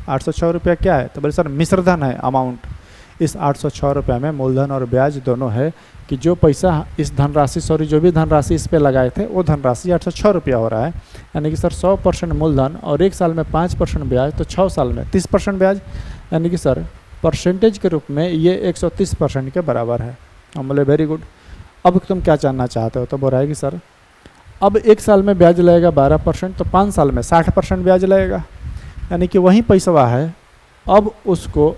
806 रुपया क्या है? तो बोले सर मिश्र धन है, अमाउंट। इस 806 रुपये में मूलधन और ब्याज दोनों है कि जो पैसा इस धनराशि जो भी धनराशि इस पे लगाए थे वो धनराशि 806 रुपया हो रहा है। यानी कि सर 100% मूलधन और 1 साल में 5% ब्याज, तो 6 साल में 30% ब्याज। यानी कि सर परसेंटेज के रूप में ये 130% के बराबर है। हम बोले वेरी गुड। अब तुम क्या जानना चाहते हो? तो बोल रहा है कि सर अब 1 साल में ब्याज लगेगा 12%, तो 5 साल में 60% ब्याज लगेगा। यानी कि वही पैसा है, अब उसको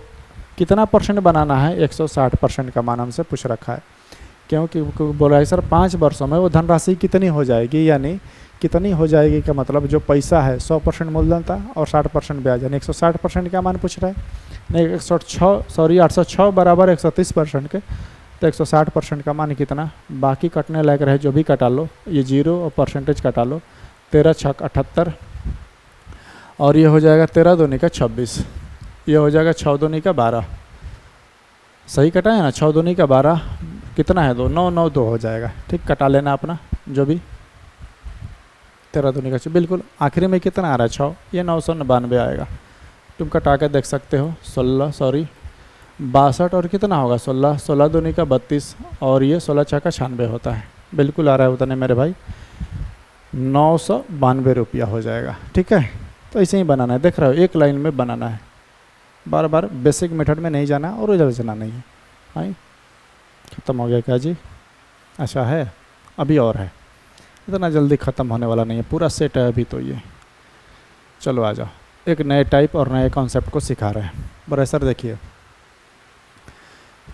कितना परसेंट बनाना है? 160% का मान हमसे पूछ रखा है। क्योंकि बोल रहा है सर 5 वर्षों में वो धनराशि कितनी हो जाएगी, यानी कितनी हो जाएगी का मतलब जो पैसा है 100% मूलधन था और 60% ब्याज, यानी 160% का मान पूछ रहा है। नहीं 806 बराबर 130% के, तो 160% का मान कितना? बाकी कटने लायक रहे जो भी कटा लो, ये 0 और परसेंटेज कटा लो। 13 छक 78 और ये हो जाएगा 13 दूनी का 26, ये हो जाएगा 6 दूनी का 12। सही कटा है ना? 6 दूनी का 12 कितना है? 2 9 9 2 हो जाएगा। ठीक, कटा लेना अपना जो भी। 13 दूनी का 6, बिल्कुल आखिरी में कितना आ रहा है? 6, ये 999 आएगा। तुम कटा के देख सकते हो। 62 और कितना होगा? 16 दूनी का 32 और ये 16 छः का 96 होता है। बिल्कुल आ रहा है उतने मेरे भाई, 992 रुपया हो जाएगा। ठीक है, तो ऐसे ही बनाना है। देख रहे हो, एक लाइन में बनाना है, बार बार बेसिक मेथड में नहीं जाना और उधर जाना नहीं है। हाँ, ख़त्म हो गया क्या जी? अच्छा है, अभी और है, इतना जल्दी ख़त्म होने वाला नहीं है, पूरा सेट है अभी तो ये। चलो आ जाओ, एक नए टाइप और नए कॉन्सेप्ट को सिखा रहे हैं। बड़े सर देखिए,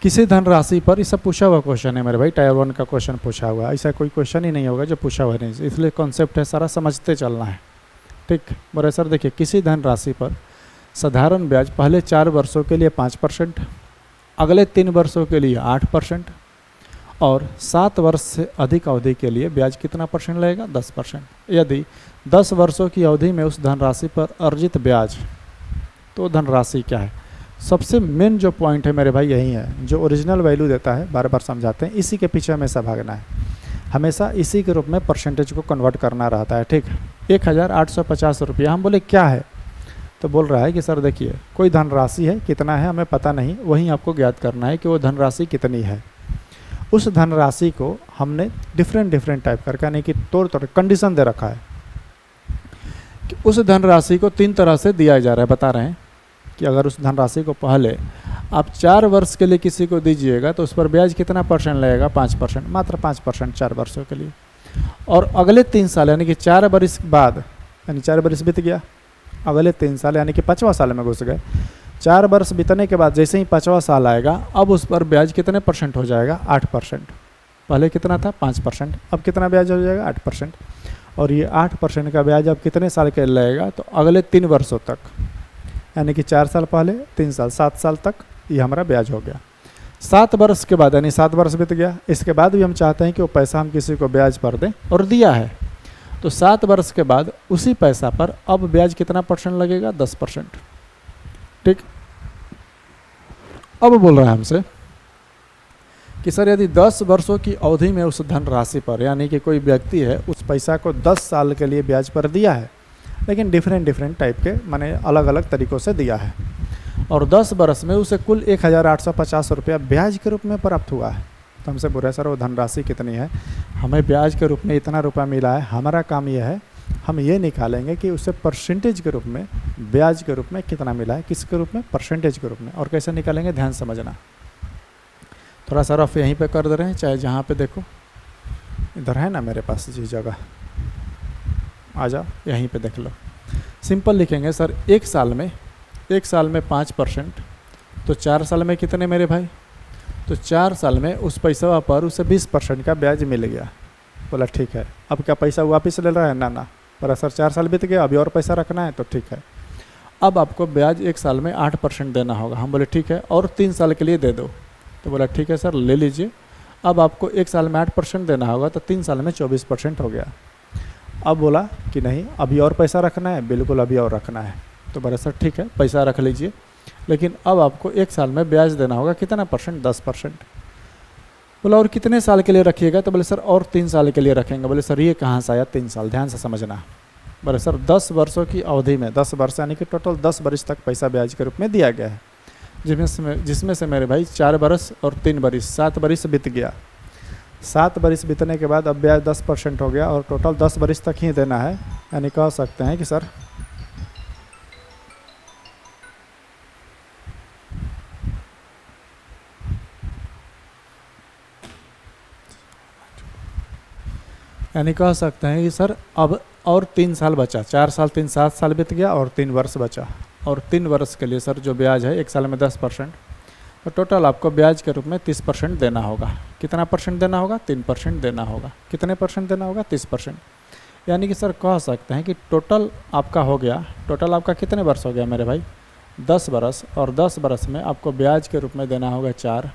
किसी धनराशि पर, ये सब पूछा हुआ क्वेश्चन है मेरे भाई, टायर 1 का क्वेश्चन पूछा हुआ है। ऐसा कोई क्वेश्चन ही नहीं होगा जो पूछा हुआ नहीं, इसलिए कॉन्सेप्ट है सारा समझते चलना है। ठीक, बड़े सर देखिए, किसी धनराशि पर साधारण ब्याज पहले 4 वर्षों के लिए 5%, अगले 3 वर्षों के लिए 8% और 7 वर्ष से अधिक अवधि के लिए ब्याज कितना परसेंट लगेगा? 10%। यदि 10 वर्षों की अवधि में उस धनराशि पर अर्जित ब्याज, तो धनराशि क्या है? सबसे मेन जो पॉइंट है मेरे भाई यही है, जो ओरिजिनल वैल्यू देता है, बार बार समझाते हैं, इसी के पीछे हमेशा भागना है, हमेशा इसी के रूप में परसेंटेज को कन्वर्ट करना रहता है। ठीक, 1850 रुपया। हम बोले क्या है? तो बोल रहा है कि सर देखिए, कोई धनराशि है, कितना है हमें पता नहीं, वहीं आपको ज्ञात करना है कि वो धनराशि कितनी है। उस धनराशि को हमने डिफरेंट टाइप करके, यानी कि तौर कंडीशन दे रखा है कि उस धनराशि को 3 तरह से दिया जा रहा है। बता रहे हैं कि अगर उस धनराशि को पहले आप 4 वर्ष के लिए किसी को दीजिएगा तो उस पर ब्याज कितना परसेंट लगेगा? 5%, मात्र 5% 4 वर्षों के लिए। और अगले 3 साल यानी कि 4 वर्ष बाद, यानी 4 वर्ष बीत गया, अगले 3 साल यानी कि 5वां साल में घुस गए। 4 वर्ष बीतने के बाद जैसे ही 5वां साल आएगा, अब उस पर ब्याज कितने परसेंट हो जाएगा? 8%। पहले कितना था? 5%, अब कितना ब्याज हो जाएगा? 8%। और ये 8% का ब्याज अब कितने साल के लगेगा? तो अगले 3 वर्षों तक, यानी कि 4 साल पहले, 3 साल, 7 साल तक ये हमारा ब्याज हो गया। 7 वर्ष के बाद, यानी 7 वर्ष बीत गया, इसके बाद भी हम चाहते हैं कि वो पैसा हम किसी को ब्याज पर दें, और दिया है, तो 7 वर्ष के बाद उसी पैसा पर अब ब्याज कितना परसेंट लगेगा? 10%। ठीक, अब बोल रहा है हमसे कि सर यदि 10 वर्षों की अवधि में उस धनराशि पर, यानी कि कोई व्यक्ति है उस पैसा को 10 साल के लिए ब्याज पर दिया है, लेकिन डिफरेंट टाइप के, माने अलग अलग तरीक़ों से दिया है, और 10 वर्ष में उसे कुल 1850 रुपया ब्याज के रूप में प्राप्त हुआ है। तो हमसे बोल रहे सर वो धनराशि कितनी है, हमें ब्याज के रूप में इतना रुपया मिला है, हमारा काम यह है हम ये निकालेंगे कि उसे परसेंटेज के रूप में, ब्याज के रूप में कितना मिला है, किसके रूप में? परसेंटेज के रूप में। और कैसे निकालेंगे, ध्यान समझना। थोड़ा सा रफ यहीं पे कर दे रहे हैं, चाहे जहाँ पे देखो, इधर है ना मेरे पास जी जगह, आ जाओ यहीं पे देख लो। सिंपल लिखेंगे सर, 1 साल में 5%, तो 4 साल में कितने मेरे भाई? तो 4 साल में उस पैसा पर उसे 20% का ब्याज मिल गया। बोला ठीक है, अब क्या पैसा वापस ले रहा है? ना, पर सर 4 साल बीत गया, अभी और पैसा रखना है, तो ठीक है, अब आपको ब्याज 1 साल में 8% देना होगा। हम बोले ठीक है, और 3 साल के लिए दे दो। तो बोला ठीक है सर, ले लीजिए। अब आपको 1 साल में 8% देना होगा, तो 3 साल में 24% हो गया। अब बोला कि नहीं, अभी और पैसा रखना है? बिल्कुल अभी और रखना है। तो बोला सर ठीक है, पैसा रख लीजिए, लेकिन अब आपको 1 साल में ब्याज देना होगा कितना परसेंट? 10%। बोला और कितने साल के लिए रखिएगा? तो बोले सर और 3 साल के लिए रखेंगे। बोले सर ये कहाँ से आया 3 साल? ध्यान से समझना, बोले सर 10 वर्षों की अवधि में, 10 वर्ष यानी कि टोटल 10 वर्ष तक पैसा ब्याज के रूप में दिया गया है, जिसमें से मेरे भाई 4 बरस और 3 बरिस 7 बरिस बीत गया। 7 बरिस बीतने के बाद अब ब्याज 10% हो गया और टोटल 10 बरिस तक ही देना है। यानी कह सकते हैं कि सर यानी कह सकते हैं कि सर अब और 3 साल बचा, 4 साल 3 7 साल बीत गया और 3 वर्ष बचा, और 3 वर्ष के लिए सर जो ब्याज है 1 साल में 10%, तो टोटल आपको ब्याज के रूप में 30% देना होगा। कितना परसेंट देना होगा? 3% देना होगा। कितने परसेंट देना होगा? 30%। यानी कि सर कह सकते हैं कि टोटल आपका हो गया, टोटल आपका कितने वर्ष हो गया मेरे भाई? 10 बरस, और 10 बरस में आपको ब्याज के रूप में देना होगा 4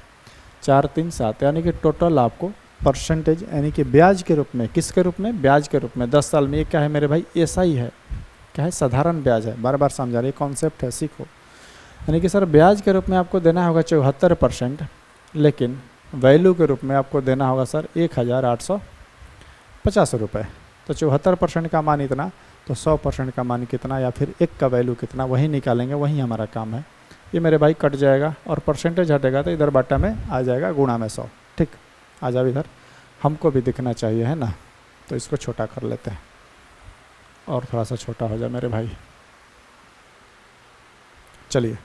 4 3 7, यानी कि टोटल आपको परसेंटेज यानी कि ब्याज के रूप में, किसके रूप में? ब्याज के रूप में 10 साल में। ये क्या है मेरे भाई? ऐसा ही है, क्या है? साधारण ब्याज है। बार बार समझा रही कॉन्सेप्ट है, सीखो। यानी कि सर ब्याज के रूप में आपको देना होगा 74%, लेकिन वैल्यू के रूप में आपको देना होगा सर 1850 रुपये। तो 74% का मान इतना, तो 100% का मान कितना, या फिर 1 का वैल्यू कितना, वही निकालेंगे, वही हमारा काम है। ये मेरे भाई कट जाएगा और परसेंटेज हटेगा तो इधर बाटा में आ जाएगा गुणा में 100। ठीक, आ जाओ इधर, हमको भी दिखना चाहिए है ना, तो इसको छोटा कर लेते हैं और थोड़ा सा छोटा हो जाए मेरे भाई। चलिए,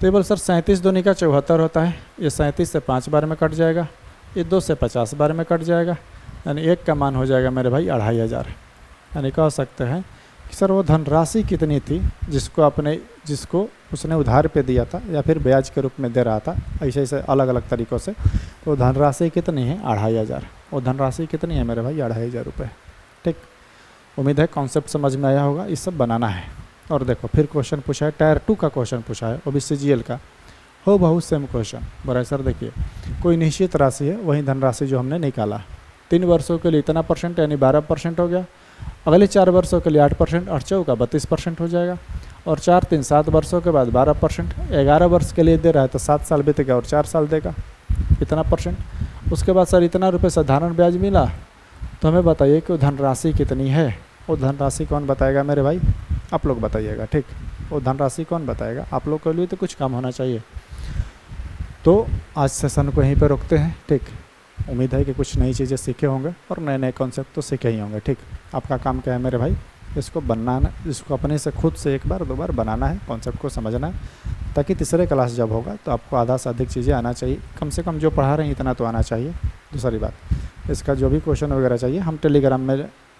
तो ये बोल सर 37 दूनी का 74 होता है। ये 37 से 5 बार में कट जाएगा, ये 2 से 50 बार में कट जाएगा, यानी 1 का मान हो जाएगा मेरे भाई 2500। यानी कह सकते हैं कि सर वो धनराशि कितनी थी जिसको उसने उधार पे दिया था या फिर ब्याज के रूप में दे रहा था, ऐसे ऐसे अलग अलग तरीक़ों से। तो धनराशि कितनी है? 2500। वो धनराशि कितनी है मेरे भाई? 2500 रुपये। ठीक, उम्मीद है कॉन्सेप्ट समझ में आया होगा। ये सब बनाना है। और देखो फिर क्वेश्चन पूछा है, टायर 2 का क्वेश्चन पूछा है, वो भी CGL का, हो बहुत सेम क्वेश्चन। बोला सर देखिए, कोई निश्चित राशि है, वही धनराशि जो हमने निकाला, 3 वर्षों के लिए इतना परसेंट यानी 12% हो गया, अगले 4 वर्षों के लिए 8% और 4 का 32% हो जाएगा, और 4 3 7 वर्षों के बाद 12%, 11 वर्ष के लिए दे रहा है तो 7 साल बीतेगा और 4 साल देगा, इतना परसेंट। उसके बाद सर इतना रुपये साधारण ब्याज मिला, तो हमें बताइए कि वो धनराशि कितनी है। वो धनराशि कौन बताएगा मेरे भाई? आप लोग बताइएगा। ठीक, वो धनराशि कौन बताएगा? आप लोग के लिए तो कुछ काम होना चाहिए। तो आज सेशन को यहीं पर रोकते हैं। ठीक, उम्मीद है कि कुछ नई चीज़ें सीखे होंगे और नए नए कॉन्सेप्ट तो सीखे ही होंगे। ठीक, आपका काम क्या है मेरे भाई? इसको बनाना, इसको अपने से खुद से 1 बार 2 बार बनाना है, कॉन्सेप्ट को समझना है, ताकि तीसरे क्लास जब होगा तो आपको आधा से अधिक चीज़ें आना चाहिए। कम से कम जो पढ़ा रहे हैं इतना तो आना चाहिए। दूसरी बात, इसका जो भी क्वेश्चन वगैरह चाहिए, हम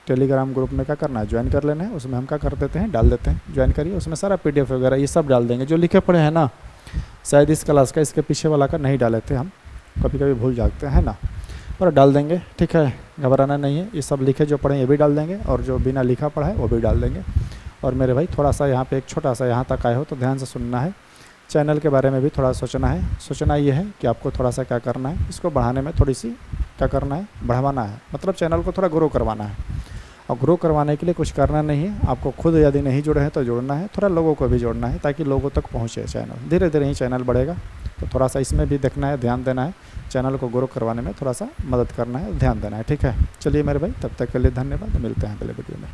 टेलीग्राम ग्रुप में क्या करना है? ज्वाइन कर लेना है। उसमें हम क्या कर देते हैं? डाल देते हैं। ज्वाइन करिए, उसमें सारा PDF वगैरह ये सब डाल देंगे जो लिखे पड़े हैं ना। शायद इस क्लास का, इसके पीछे वाला का नहीं डाले थे हम, कभी कभी भूल जाते हैं ना, और डाल देंगे। ठीक है, घबराना नहीं है। ये सब लिखे जो पढ़े ये भी डाल देंगे, और जो बिना लिखा पढ़ा है वो भी डाल देंगे। और मेरे भाई थोड़ा सा यहाँ पे एक छोटा सा, यहाँ तक आए हो तो ध्यान से सुनना है। चैनल के बारे में भी थोड़ा सोचना है। सोचना ये है कि आपको थोड़ा सा क्या करना है, इसको बढ़ाने में थोड़ी सी क्या करना है? बढ़ावाना है। मतलब चैनल को थोड़ा ग्रो करवाना है। और ग्रो करवाने के लिए कुछ करना नहीं है, आपको खुद यदि नहीं जुड़े हैं तो जोड़ना है, थोड़ा लोगों को भी जोड़ना है, ताकि लोगों तक पहुँचे चैनल। धीरे धीरे ही चैनल बढ़ेगा, तो थोड़ा सा इसमें भी देखना है, ध्यान देना है। चैनल को ग्रो करवाने में थोड़ा सा मदद करना है, ध्यान देना है। ठीक है, चलिए मेरे भाई, तब तक के लिए धन्यवाद। मिलते हैं अगले वीडियो में।